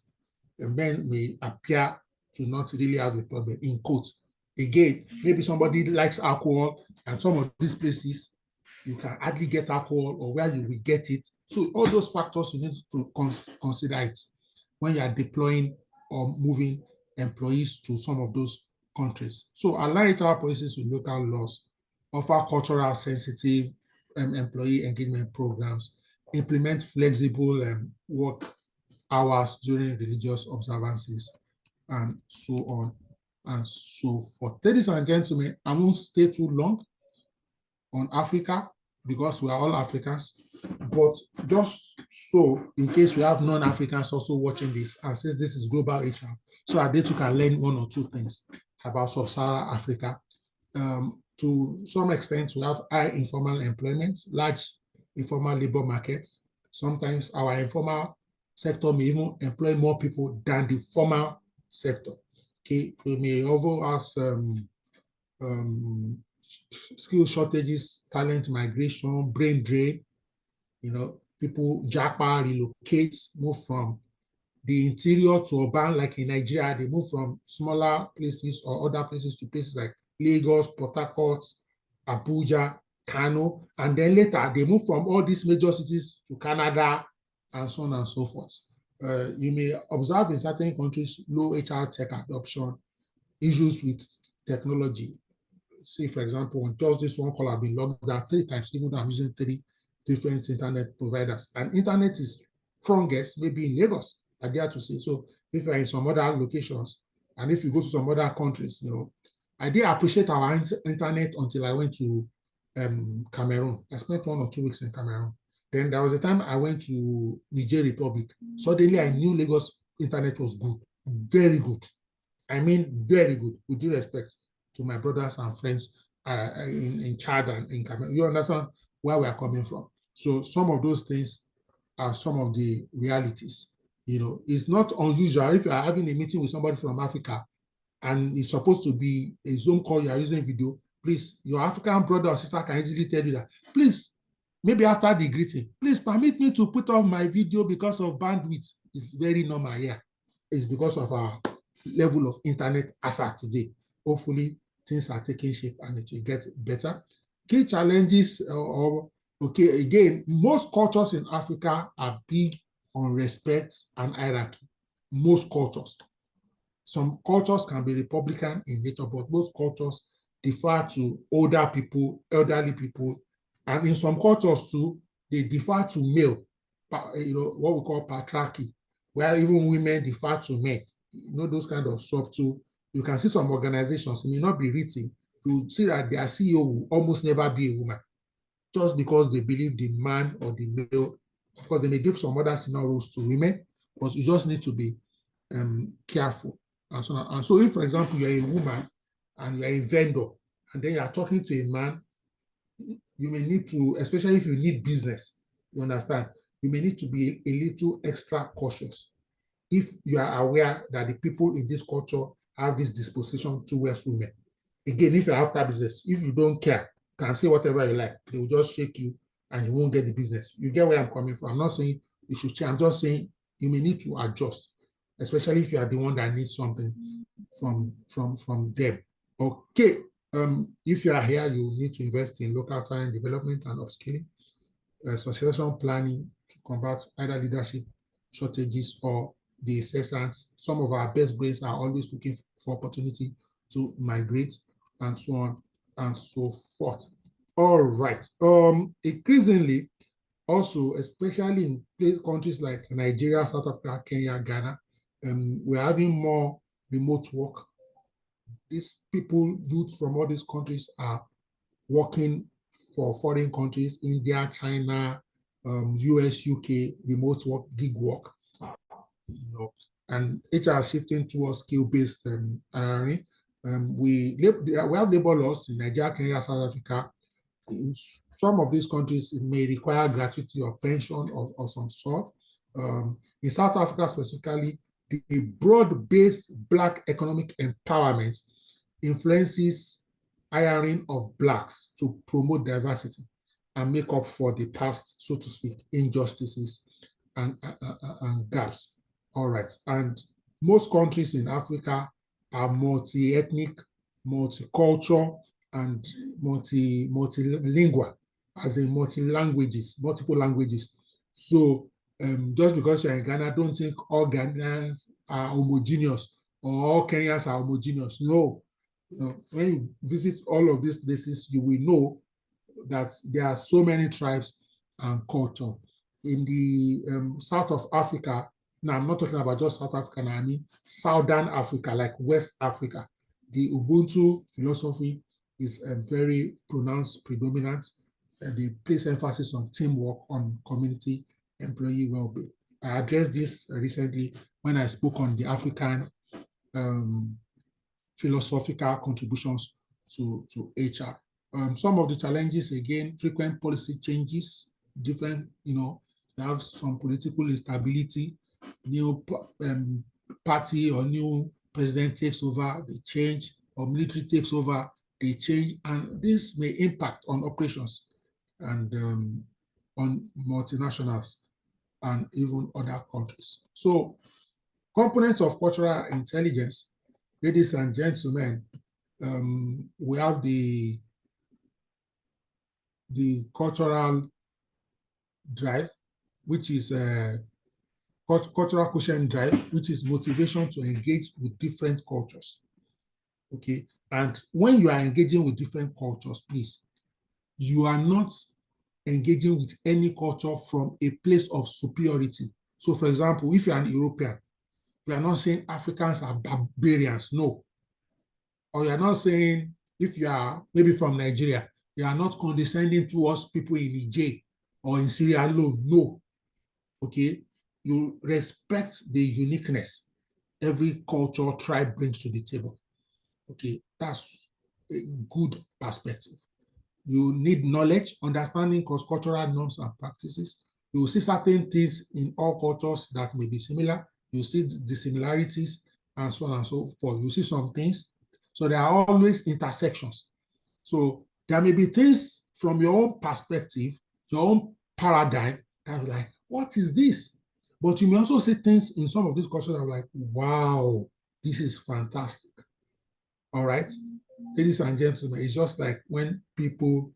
men may appear to not really have a problem, in quotes. Again, maybe somebody likes alcohol, and some of these places you can hardly get alcohol, or where you will get it. So all those factors you need to consider it when you are deploying or moving employees to some of those countries. So align HR policies with local laws, offer cultural sensitive employee engagement programs, implement flexible work hours during religious observances, and so on and so forth. Ladies and gentlemen, I won't stay too long on Africa because we are all Africans, but just so in case we have non-Africans also watching this, and since this is global HR, so that they too can learn one or two things about sub-Saharan Africa. To some extent, we have high informal employment, large informal labor markets. Sometimes our informal sector may even employ more people than the formal sector. Okay, we may also have skill shortages, talent migration, brain drain. People japa, relocate, move from the interior to urban, like in Nigeria, they move from smaller places or other places to places like Lagos, Port Harcourt, Abuja, Kano, and then later they move from all these major cities to Canada, and so on and so forth. You may observe in certain countries low HR tech adoption, issues with technology. See, for example, on just this one call, I've been logged out 3 times, even though I'm using 3 different internet providers. And internet is strongest maybe in Lagos, I dare to say. So if you're in some other locations, and if you go to some other countries, I did appreciate our internet until I went to Cameroon. I spent 1 or 2 weeks in Cameroon. Then there was a time I went to Niger Republic. Suddenly I knew Lagos internet was good, very good. I mean, very good, with due respect to my brothers and friends in Chad and in Cameroon. You understand where we are coming from. So some of those things are some of the realities. It's not unusual if you are having a meeting with somebody from Africa and it's supposed to be a Zoom call, you are using video. Please, your African brother or sister can easily tell you that, please, maybe after the greeting, please permit me to put off my video because of bandwidth. It's very normal here. It's because of our level of internet as at today. Hopefully, things are taking shape and it will get better. Key challenges, okay, again, most cultures in Africa are big on respect and hierarchy. Most cultures. Some cultures can be Republican in nature, but most cultures defer to older people, elderly people, and in some cultures too, they defer to male, what we call patriarchy, where even women defer to men. Those kind of subtle. You can see some organizations, it may not be written, you see that their CEO will almost never be a woman, just because they believe the man or the male. Of course, they may give some other senior roles to women, but you just need to be careful. And so on. And so if, for example, you're a woman and you're a vendor, and then you're talking to a man, you may need to, especially if you need business, you understand, you may need to be a little extra cautious if you are aware that the people in this culture have this disposition towards women. Again, if you're after business, if you don't care, you can say whatever you like, they will just shake you and you won't get the business. You get where I'm coming from. I'm not saying you should change. I'm just saying you may need to adjust, especially if you are the one that needs something from them. Okay, if you are here, you need to invest in local talent development and upskilling, succession planning to combat either leadership shortages or the incessant. Some of our best brains are always looking for opportunity to migrate, and so on and so forth. All right. Increasingly, also, especially in countries like Nigeria, South Africa, Kenya, Ghana, we're having more remote work. These people, youth from all these countries, are working for foreign countries, India, China, US, UK, remote work, gig work. And HR is shifting towards skill-based hiring. We have labor laws in Nigeria, Kenya, South Africa. In some of these countries, it may require gratuity or pension of some sort. In South Africa specifically, the broad-based Black economic empowerment influences hiring of blacks to promote diversity and make up for the past, so to speak, injustices and gaps. All right. And most countries in Africa are multi-ethnic, multicultural, and multilingual, as in multiple languages. So just because you're in Ghana, don't think all Ghanaians are homogeneous or all Kenyans are homogeneous. No. When you visit all of these places, you will know that there are so many tribes and culture. In the south of Africa, now I'm not talking about just South Africa, I mean Southern Africa, like West Africa. The Ubuntu philosophy is very pronounced, predominant, and they place emphasis on teamwork, on community, employee well-being. I addressed this recently when I spoke on the African philosophical contributions to HR. Some of the challenges, again, frequent policy changes, different, you have some political instability, new party or new president takes over, they change, or military takes over, they change, and this may impact on operations and on multinationals and even other countries. So components of cultural intelligence, ladies and gentlemen, we have the cultural drive, which is cultural quotient drive, which is motivation to engage with different cultures. Okay, and when you are engaging with different cultures, please, you are not engaging with any culture from a place of superiority. So, for example, if you're an European, you are not saying Africans are barbarians, no. Or you're not saying, if you are maybe from Nigeria, you are not condescending towards people in Niger or in Syria alone, no. Okay, you respect the uniqueness every culture, tribe brings to the table. Okay, that's a good perspective. You need knowledge, understanding cross-cultural norms and practices. You will see certain things in all cultures that may be similar. You see the similarities and so on and so forth. You see some things. So there are always intersections. So there may be things from your own perspective, your own paradigm, that are like, what is this? But you may also see things in some of these cultures that are like, wow, this is fantastic. All right, ladies and gentlemen, it's just like when people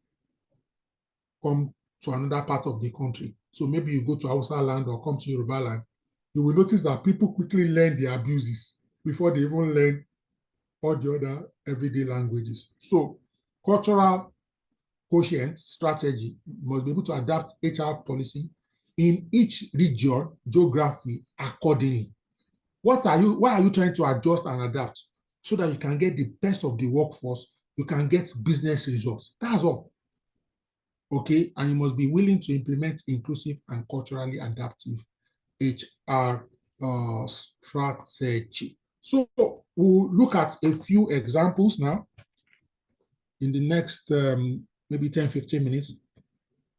come to another part of the country. So maybe you go to Hausa land or come to Yoruba land, you will notice that people quickly learn the abuses before they even learn all the other everyday languages. So cultural quotient strategy must be able to adapt HR policy in each region, geography accordingly. Why are you trying to adjust and adapt? So that you can get the best of the workforce, you can get business results. That's all. Okay, and you must be willing to implement inclusive and culturally adaptive HR strategy. So we'll look at a few examples now. In the next maybe 10, 15 minutes,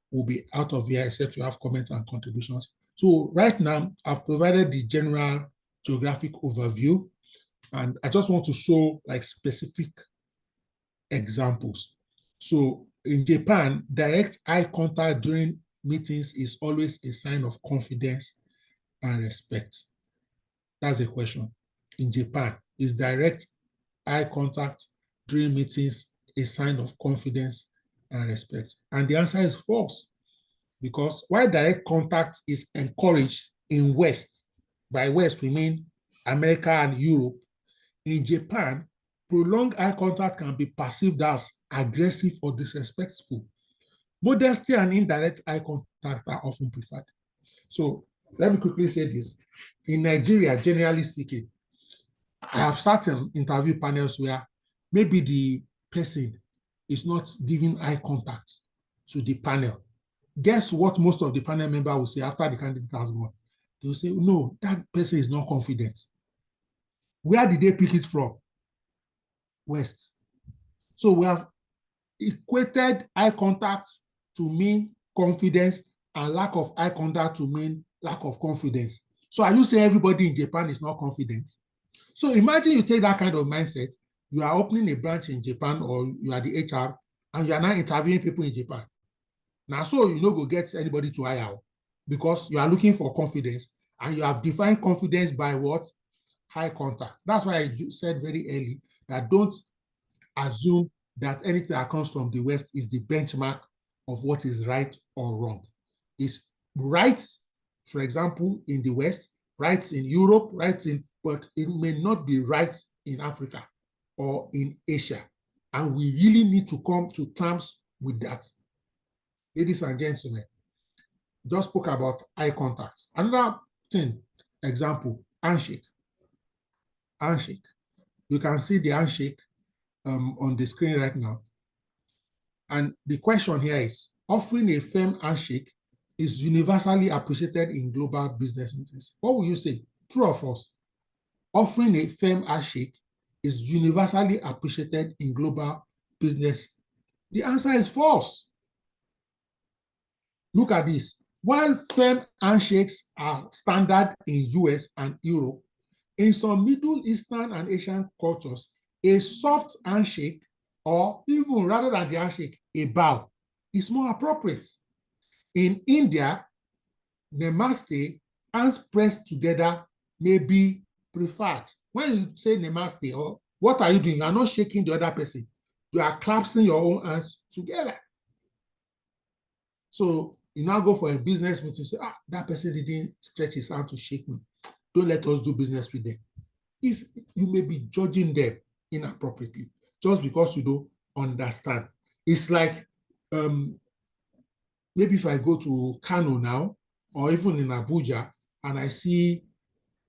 we'll be out of here except you have comments and contributions. So right now, I've provided the general geographic overview, and I just want to show like specific examples. So in Japan, direct eye contact during meetings is always a sign of confidence and respect. That's a question. In Japan, is direct eye contact during meetings a sign of confidence and respect? And the answer is false, because while direct contact is encouraged in West, by West we mean America and Europe, in Japan, prolonged eye contact can be perceived as aggressive or disrespectful. Modesty and indirect eye contact are often preferred. So let me quickly say this. In Nigeria, generally speaking, I have certain interview panels where maybe the person is not giving eye contact to the panel. Guess what most of the panel members will say after the candidate has gone? They will say, no, that person is not confident. Where did they pick it from? West. So we have equated eye contact to mean confidence and lack of eye contact to mean lack of confidence. So are you saying everybody in Japan is not confident? So imagine you take that kind of mindset, you are opening a branch in Japan or you are the HR and you are now interviewing people in Japan. Now, so you no go get anybody to hire because you are looking for confidence and you have defined confidence by what? High contact. That's why I said very early that don't assume that anything that comes from the West is the benchmark of what is right or wrong. It's right, for example, in the West, right in Europe, but it may not be right in Africa or in Asia. And we really need to come to terms with that. Ladies and gentlemen, just spoke about eye contact. Another thing, example, handshake. Handshake. You can see the handshake on the screen right now. And the question here is, offering a firm handshake is universally appreciated in global business meetings. What will you say? True or false? Offering a firm handshake is universally appreciated in global business. The answer is false. Look at this. While firm handshakes are standard in US and Europe, in some Middle Eastern and Asian cultures, a soft handshake, or even rather than the handshake, a bow, is more appropriate. In India, namaste, hands pressed together, may be preferred. When you say namaste, or what are you doing? You are not shaking the other person. You are clasping your own hands together. So you now go for a business meeting, you say, that person didn't stretch his hand to shake me. Don't let us do business with them. If you may be judging them inappropriately, just because you don't understand. It's like maybe if I go to Kano now, or even in Abuja, and I see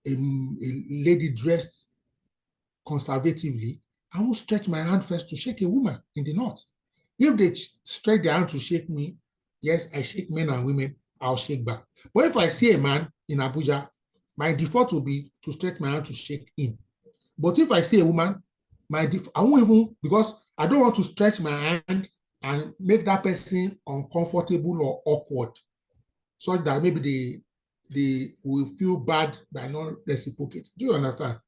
a lady dressed conservatively, I won't stretch my hand first to shake a woman in the north. If they stretch their hand to shake me, yes, I shake men and women, I'll shake back. But if I see a man in Abuja, my default will be to stretch my hand to shake him. But if I see a woman, I won't even, because I don't want to stretch my hand and make that person uncomfortable or awkward, so that maybe they will feel bad by not reciprocating. Do you understand?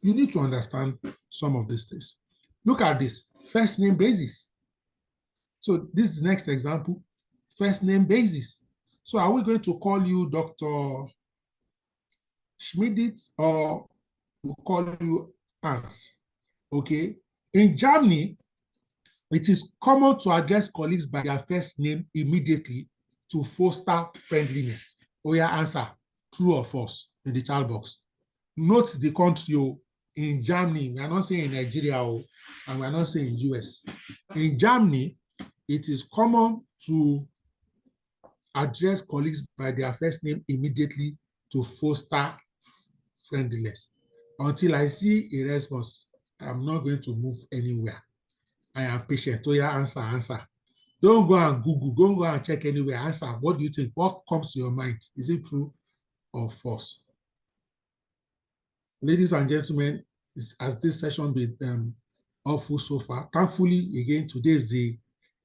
You need to understand some of these things. Look at this, first name basis. So this is the next example, first name basis. So are we going to call you Dr. Schmidit or we'll call you Hans? Okay. In Germany, it is common to address colleagues by their first name immediately to foster friendliness. Oh yeah, answer, true or false in the chat box. Note the country. In Germany, we are not saying in Nigeria, and we are not saying in US. In Germany, it is common to address colleagues by their first name immediately to foster friendliness. Until I see a response, I'm not going to move anywhere. I am patient. So yeah, answer. Don't go and Google. Don't go and check anywhere. Answer. What do you think? What comes to your mind? Is it true or false? Ladies and gentlemen, as this session been awful so far, thankfully, again, today is the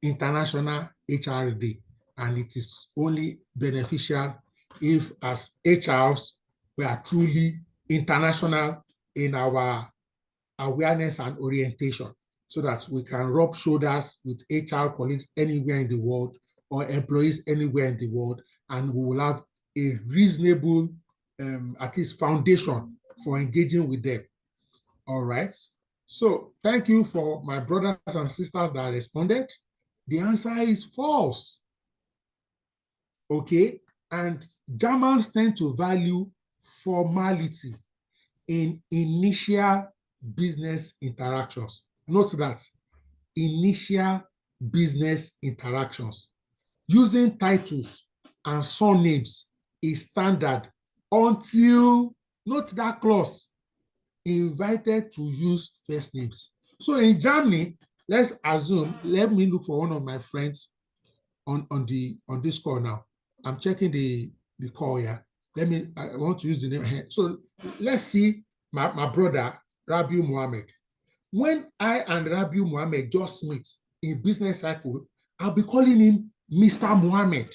International HR Day, and it is only beneficial if, as HRs, we are truly international in our awareness and orientation, so that we can rub shoulders with HR colleagues anywhere in the world or employees anywhere in the world, and we will have a reasonable, at least foundation for engaging with them. All right. So thank you for my brothers and sisters that responded. The answer is false. Okay. And Germans tend to value formality in initial business interactions. Note that, initial business interactions. Using titles and surnames is standard until, note that clause, invited to use first names. So in Germany, let's assume, let me look for one of my friends on this call now. I'm checking the call here. I want to use the name here. So let's see my brother, Rabiu Mohammed. When I and Rabiu Mohammed just meet in business cycle, I'll be calling him Mr. Mohammed.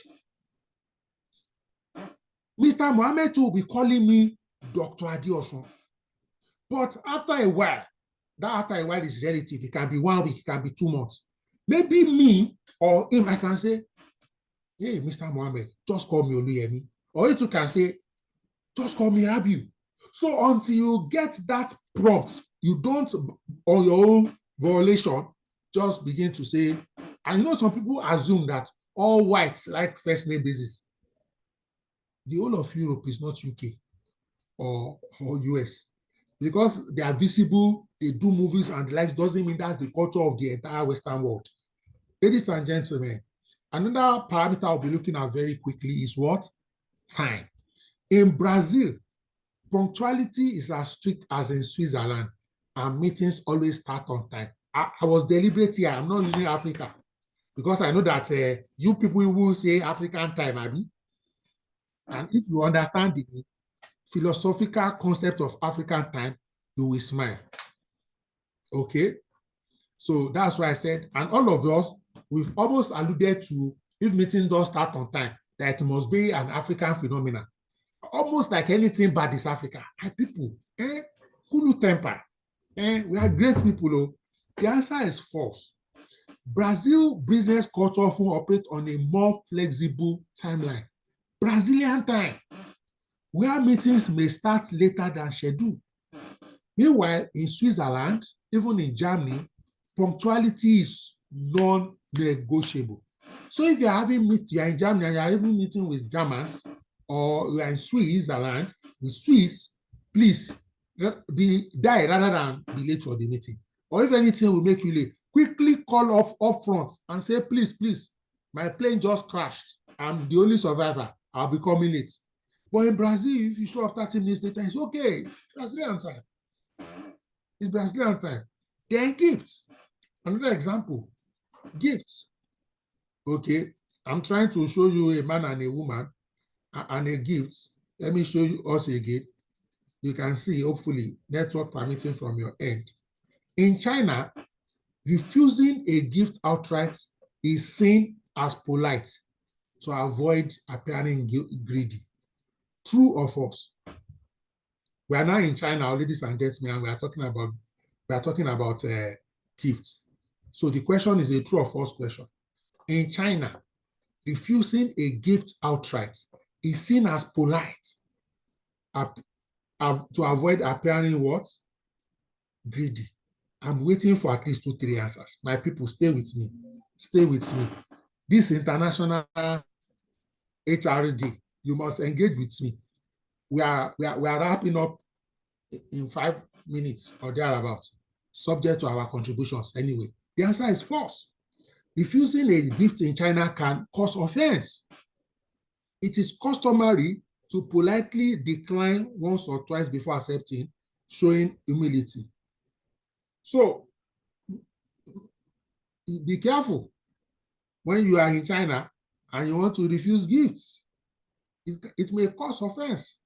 Mr. Mohammed too will be calling me Dr. Adiosun. But after a while, that after a while is relative. It can be 1 week, it can be 2 months. Maybe me or him, I can say, hey, Mr. Mohammed, just call me Oluyemi. Or you can say, just call me Rabiu. So until you get that prompt, you don't, on your own violation, just begin to say, and you know, some people assume that all whites like first name basis. The whole of Europe is not UK or US. Because they are visible, they do movies and the likes, doesn't mean that's the culture of the entire Western world. Ladies and gentlemen, another parameter I'll be looking at very quickly is what? Time. In Brazil, punctuality is as strict as in Switzerland, and meetings always start on time. I was deliberate here. I'm not using Africa because I know that you people will say African time, Abi. And if you understand the philosophical concept of African time, you will smile. Okay? So that's why I said, and all of us, we've almost alluded to, if meeting does start on time, that it must be an African phenomenon. Almost like anything bad is Africa. Our people, cool temper. We are great people. Oh. The answer is false. Brazil business culture often operate on a more flexible timeline. Brazilian time, where meetings may start later than scheduled. Meanwhile, in Switzerland, even in Germany, punctuality is non-negotiable. So if you're you're in Germany and you're having meeting with Germans, or you're in Switzerland with Swiss, please die rather than be late for the meeting. Or if anything will make you late, quickly call up front and say, please, my plane just crashed. I'm the only survivor. I'll be coming late. But in Brazil, if you show up 30 minutes later, it's okay. Brazilian time. It's Brazilian time. Then gifts. Another example, gifts. Okay, I'm trying to show you a man and a woman and a gift. Let me show you us again. You can see, hopefully, network permitting from your end. In China, refusing a gift outright is seen as polite to avoid appearing greedy. True or false? We are now in China, ladies and gentlemen, and we are talking about gifts. So the question is a true or false question. In China, refusing a gift outright is seen as polite to avoid appearing what? Greedy. I'm waiting for at least 2-3 answers. My people, stay with me. Stay with me. This international HRD, you must engage with me. We are wrapping up in 5 minutes or thereabouts, subject to our contributions anyway. The answer is false. Refusing a gift in China can cause offense. It is customary to politely decline once or twice before accepting, showing humility. So, be careful when you are in China and you want to refuse gifts. It may cause offense.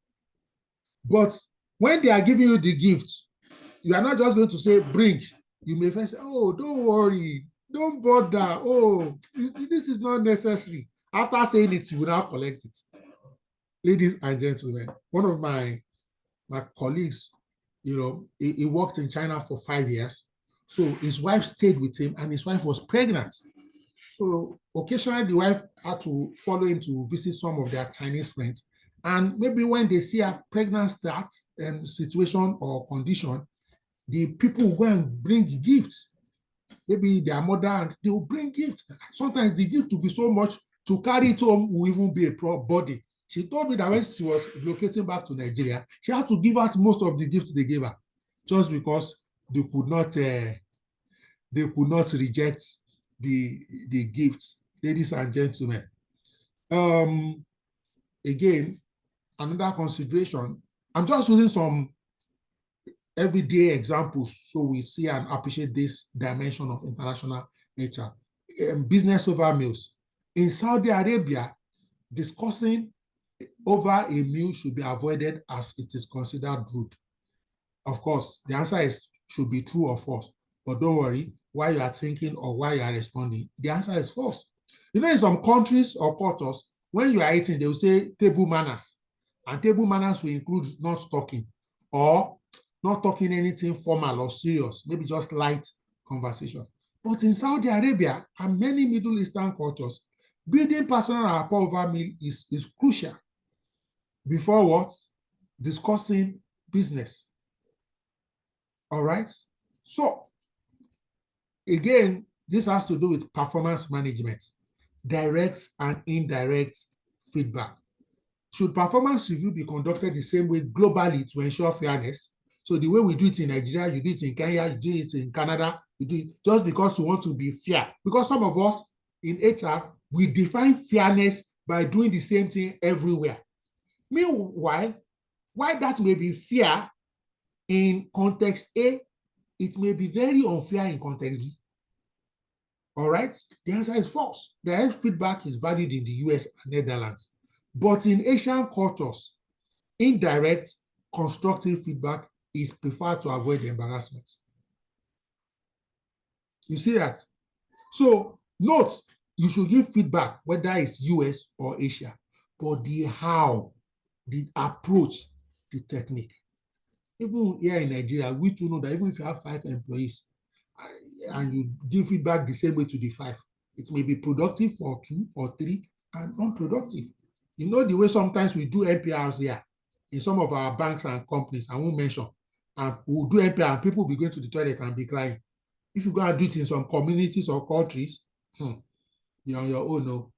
But when they are giving you the gift, you are not just going to say, bring. You may first say, oh, don't worry, don't bother. Oh, this is not necessary. After saying it, you will now collect it. Ladies and gentlemen, one of my colleagues, he worked in China for 5 years. So his wife stayed with him and his wife was pregnant. So occasionally the wife had to follow him to visit some of their Chinese friends. And maybe when they see a pregnant situation or condition, the people will go and bring gifts. Maybe their mother, and they will bring gifts. Sometimes the gift will be so much, to carry it home will even be a body. She told me that when she was relocating back to Nigeria, she had to give out most of the gifts they gave her, just because they could not reject the gifts. Ladies and gentlemen, again, another consideration. I'm just using some everyday examples so we see and appreciate this dimension of international nature. Business over meals. In Saudi Arabia, discussing over a meal should be avoided as it is considered rude. Of course, the answer should be true or false. But don't worry, while you are thinking or while you are responding, the answer is false. In some countries or cultures, when you are eating, they will say table manners. And table manners will include not talking or not talking anything formal or serious, maybe just light conversation. But in Saudi Arabia and many Middle Eastern cultures, building personal rapport over meal is crucial before what? Discussing business. All right. So again, this has to do with performance management, direct and indirect feedback. Should performance review be conducted the same way globally to ensure fairness? So the way we do it in Nigeria, you do it in Kenya, you do it in Canada, you do it just because we want to be fair. Because some of us in HR, we define fairness by doing the same thing everywhere. Meanwhile, why that may be fair in context A, it may be very unfair in context B. All right? The answer is false. Direct feedback is valid in the US and Netherlands. But in Asian cultures, indirect constructive feedback is preferred to avoid embarrassment. You see that? So note, you should give feedback, whether it's US or Asia, but the how, the approach, the technique. Even here in Nigeria, we too know that even if you have 5 employees and you give feedback the same way to the 5, it may be productive for 2 or 3 and unproductive. You know the way sometimes we do NPRs here in some of our banks and companies, I won't mention, and we'll do NPR and people will be going to the toilet and be crying. If you go and do it in some communities or countries, you're on your own. No.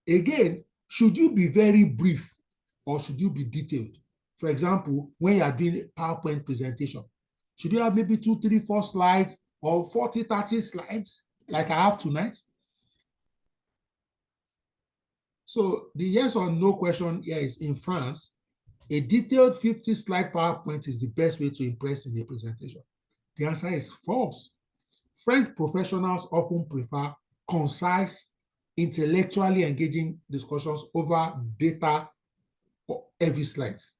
Again, should you be very brief or should you be detailed? For example, when you are doing a PowerPoint presentation, should you have maybe 2, 3, 4 slides or 40, 30 slides like I have tonight? So the yes or no question here is, in France, a detailed 50-slide PowerPoint is the best way to impress in a presentation. The answer is false. French professionals often prefer concise, intellectually engaging discussions over data or heavy slides.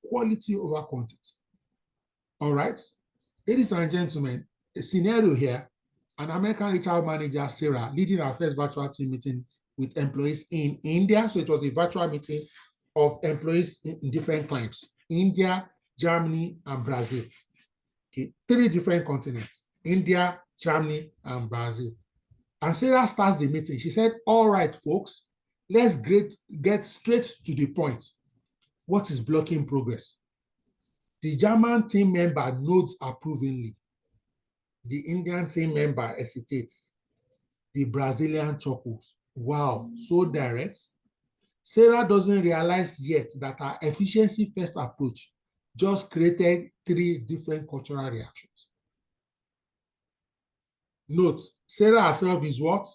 Quality over quantity. All right. Ladies and gentlemen, a scenario here, an American HR manager, Sarah, leading our first virtual team meeting with employees in India. So it was a virtual meeting of employees in different climes, India, Germany, and Brazil. Okay, 3 different continents, India, Germany, and Brazil. And Sarah starts the meeting. She said, all right, folks, let's get straight to the point. What is blocking progress? The German team member nods approvingly. The Indian team member hesitates. The Brazilian chuckles. Wow, so direct. Sarah doesn't realize yet that her efficiency-first approach just created 3 different cultural reactions. Note, Sarah herself is what?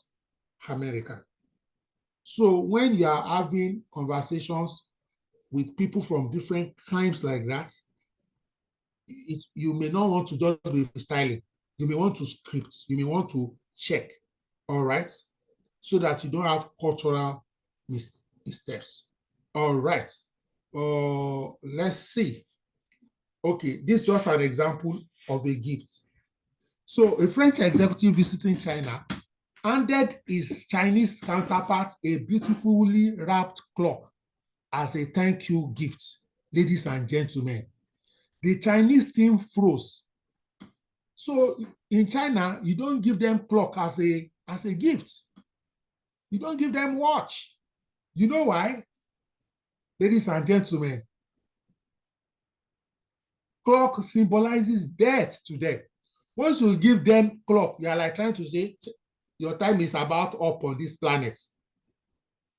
American. So when you are having conversations with people from different climes like that, you may not want to just be freestyling. You may want to script. You may want to check, all right, so that you don't have cultural missteps. All right. Let's see. Okay, this is just an example of a gift. So a French executive visiting China handed his Chinese counterpart a beautifully wrapped clock as a thank you gift. Ladies and gentlemen, the Chinese team froze. So in China, you don't give them clock as a gift. You don't give them watch. You know why? Ladies and gentlemen, clock symbolizes death to them. Once you give them clock, you are like trying to say your time is about up on this planet.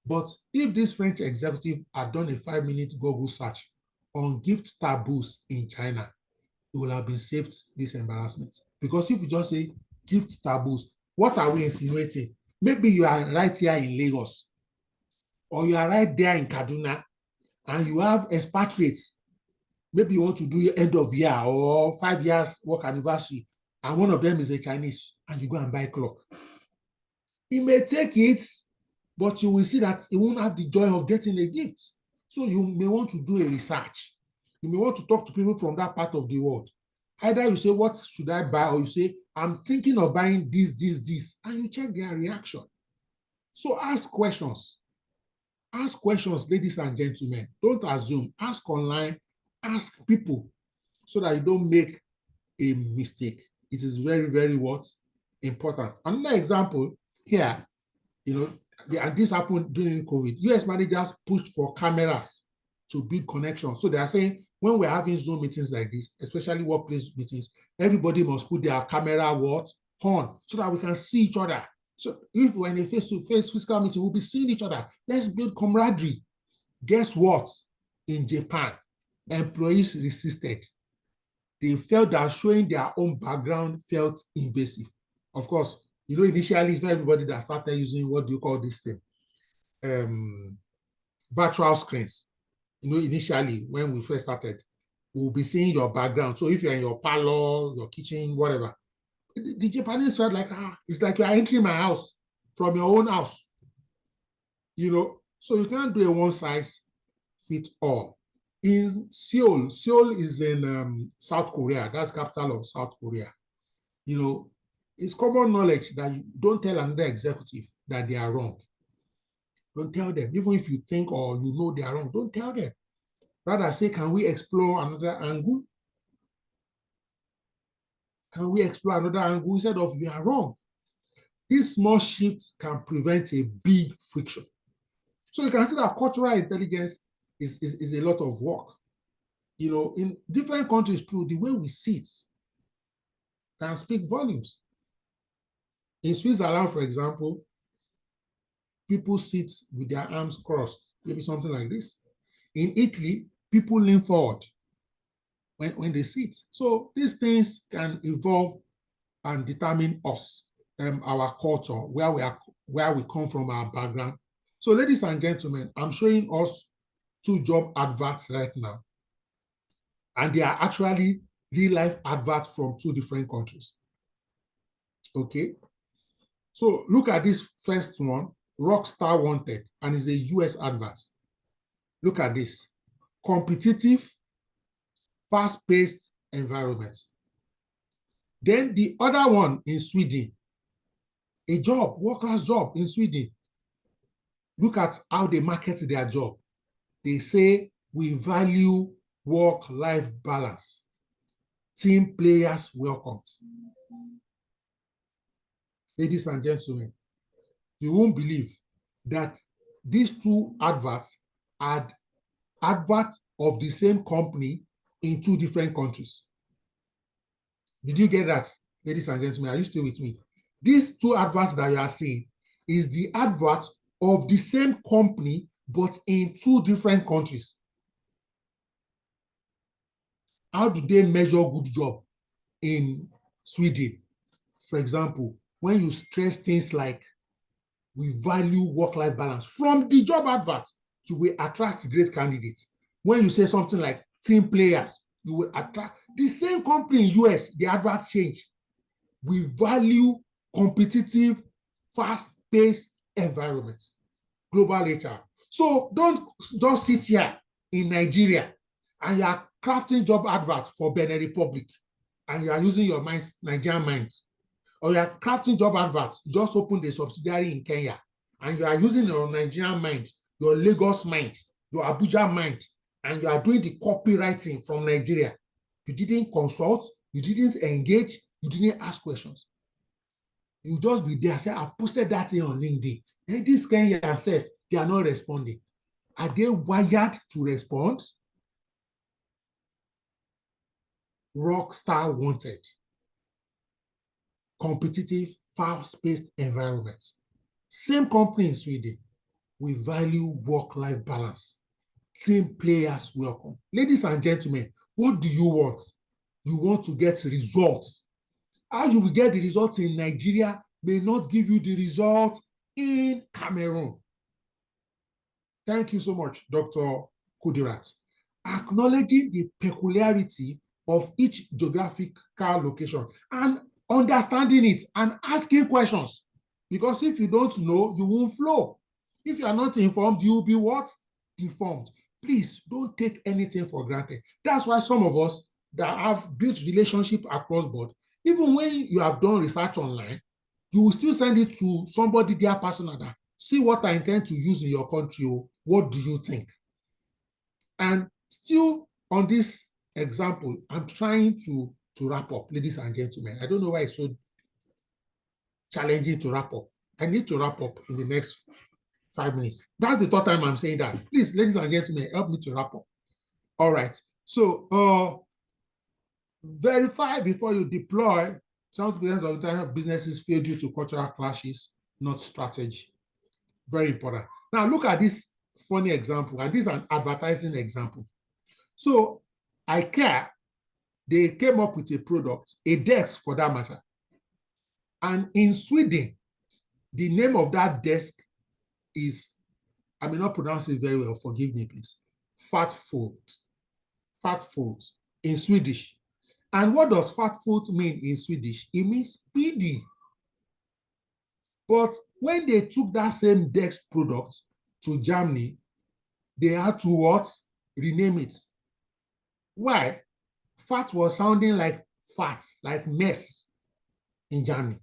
But if this French executive had done a 5-minute Google search on gift taboos in China, it would have been saved this embarrassment. Because if you just say gift taboos, what are we insinuating? Maybe you are right here in Lagos, or you are right there in Kaduna, and you have expatriates. Maybe you want to do your end of year or 5 years work anniversary, and one of them is a Chinese, and you go and buy clock. He may take it, but you will see that he won't have the joy of getting a gift. So you may want to do a research. You may want to talk to people from that part of the world. Either you say, what should I buy? Or you say, I'm thinking of buying this, and you check their reaction. So ask questions. Ask questions, ladies and gentlemen. Don't assume. Ask online. Ask people. so that you don't make a mistake. It is very, very what? Important. Another example here, and this happened during COVID. US managers pushed for cameras to build connections. So they are saying when we're having Zoom meetings like this, especially workplace meetings, everybody must put their camera on so that we can see each other. So if we're in a face-to-face physical meeting, we'll be seeing each other. Let's build camaraderie. Guess what? In Japan, employees resisted. They felt that showing their own background felt invasive. Of course, initially it's not everybody that started using, what do you call this thing? Virtual screens. Initially when we first started, we'll be seeing your background. So if you're in your parlor, your kitchen, whatever, the Japanese felt like, it's like you're entering my house from your own house. So you can't do a one size fit all. In Seoul is in South Korea. That's capital of South Korea. It's common knowledge that you don't tell another executive that they are wrong. Don't tell them. Even if you think or they are wrong, don't tell them. Rather say, can we explore another angle? Can we explore another angle instead of you are wrong? These small shifts can prevent a big friction. So you can see that cultural intelligence is a lot of work. In different countries too, the way we sit can speak volumes. In Switzerland, for example, people sit with their arms crossed, maybe something like this. In Italy, people lean forward when they sit. So these things can evolve and determine us, our culture, where we come from, our background. So ladies and gentlemen, I'm showing us 2 job adverts right now. And they are actually real-life adverts from 2 different countries. Okay? So look at this first one, Rockstar Wanted, and it's a US advert. Look at this. Competitive, fast-paced environment. Then the other one in Sweden, a job, world-class job in Sweden. Look at how they market their job. They say, we value work-life balance. Team players welcomed. Ladies and gentlemen, you won't believe that these 2 adverts are adverts of the same company in 2 different countries. Did you get that, ladies and gentlemen? Are you still with me? These 2 adverts that you are seeing is the advert of the same company, but in 2 different countries. How do they measure good job in Sweden? For example, when you stress things like, we value work-life balance from the job advert, you will attract great candidates. When you say something like team players, you will attract the same company in US, the advert change. We value competitive, fast-paced environment, global HR. So don't just sit here in Nigeria and you are crafting job advert for Benin Republic and you are using your Nigerian mind. Or you are crafting job adverts, you just opened a subsidiary in Kenya, and you are using your Nigerian mind, your Lagos mind, your Abuja mind, and you are doing the copywriting from Nigeria. You didn't consult, you didn't engage, you didn't ask questions. You just be there, say, I posted that thing on LinkedIn. And this Kenya yourself, they are not responding. Are they wired to respond? Rockstar Wanted. Competitive, fast-paced environment. Same company in Sweden. We value work-life balance. Team players welcome. Ladies and gentlemen, what do you want? You want to get results. How you will get the results in Nigeria may not give you the result in Cameroon. Thank you so much, Dr. Kudirat. Acknowledging the peculiarity of each geographical location and understanding it and asking questions. Because if you don't know, you won't flow. If you are not informed, you will be what? Deformed. Please don't take anything for granted. That's why some of us that have built relationship across board, even when you have done research online, you will still send it to somebody there personal that, see what I intend to use in your country. What do you think? And still on this example, I'm trying to wrap up, ladies and gentlemen. I don't know why it's so challenging to wrap up. I need to wrap up in the next 5 minutes. That's the third time I'm saying that. Please, ladies and gentlemen, help me to wrap up. All right. So verify before you deploy. Some of the businesses fail due to cultural clashes, not strategy. Very important. Now look at this funny example, and this is an advertising example. So IKEA, they came up with a product, a desk for that matter. And in Sweden, the name of that desk is, I may not pronounce it very well, forgive me, please. Fatfold. Fatfold in Swedish. And what does Fatfold mean in Swedish? It means speedy. But when they took that same desk product to Germany, they had to what? Rename it. Why? Fat was sounding like fat, like mess in Germany.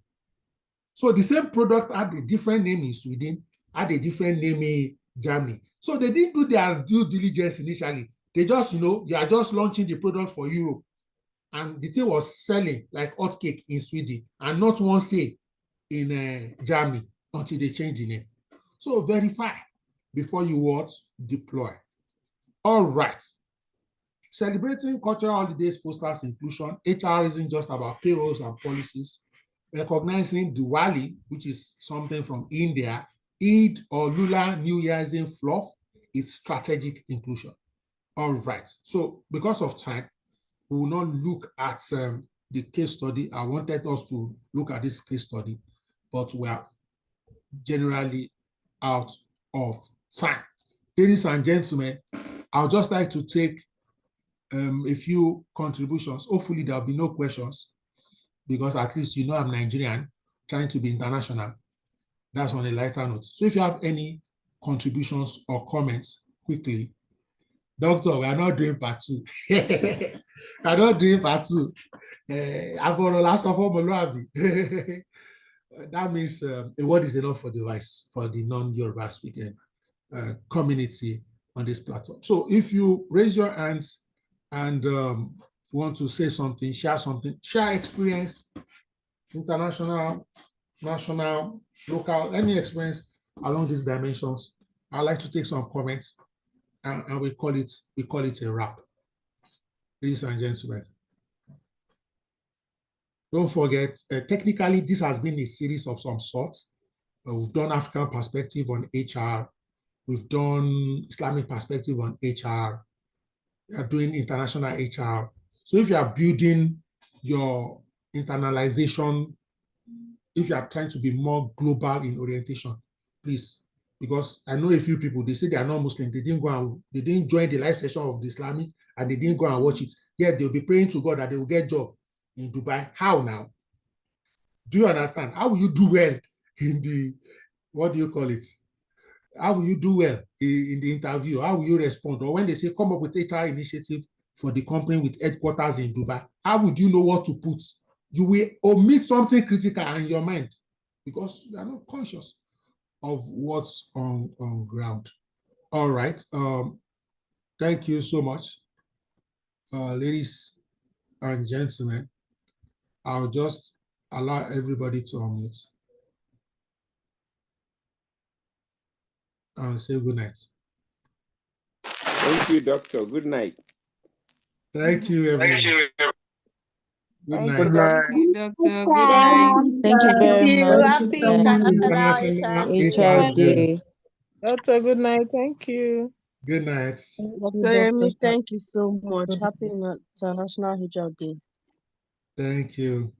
So the same product had a different name in Sweden, had a different name in Germany. So they didn't do their due diligence initially. They just, they are just launching the product for Europe. And the thing was selling like hotcake in Sweden and not one sale in Germany until they change the name. So verify before you what? Deploy. All right. Celebrating cultural holidays fosters inclusion. HR isn't just about payrolls and policies. Recognizing Diwali, which is something from India, Eid or Lula New Year isn't fluff, it's strategic inclusion. All right. So because of time, we will not look at the case study. I wanted us to look at this case study, but we are generally out of time. Ladies and gentlemen, I would just like to take a few contributions. Hopefully there'll be no questions because at least I'm Nigerian, trying to be international. That's on a lighter note. So if you have any contributions or comments quickly, Doctor, we are not doing part 2. We are not doing part 2. That means a word is enough for the non-Yoruba speaking community on this platform. So if you raise your hands and want to say something, share experience, international, national, local, any experience along these dimensions, I'd like to take some comments and we call it a wrap. Ladies and gentlemen, don't forget, technically, this has been a series of some sorts. We've done African perspective on HR. We've done Islamic perspective on HR. We are doing international HR. So if you are building your internalization, if you are trying to be more global in orientation, please, because I know a few people, they say they are not Muslim, they didn't join the live session of the Islamic and they didn't go and watch it. Yet they'll be praying to God that they will get a job in Dubai. How now? Do you understand? How will you do well in the, what do you call it? How will you do well in the interview? How will you respond? Or when they say come up with HR initiative for the company with headquarters in Dubai, how would you know what to put? You will omit something critical in your mind because you are not conscious of what's on ground. All right. Thank you so much. Ladies and gentlemen, I'll just allow everybody to unmute and say good night. Thank you, Doctor. Good night. Thank you, everyone. Thank you. Good night. Good night. Thank you, Doctor. Good night. Thank you very much. Happy International HR Day. Doctor, good night. Thank you. Good night. Dr. Emi, thank you so much. Happy International Hijab Day. Thank you.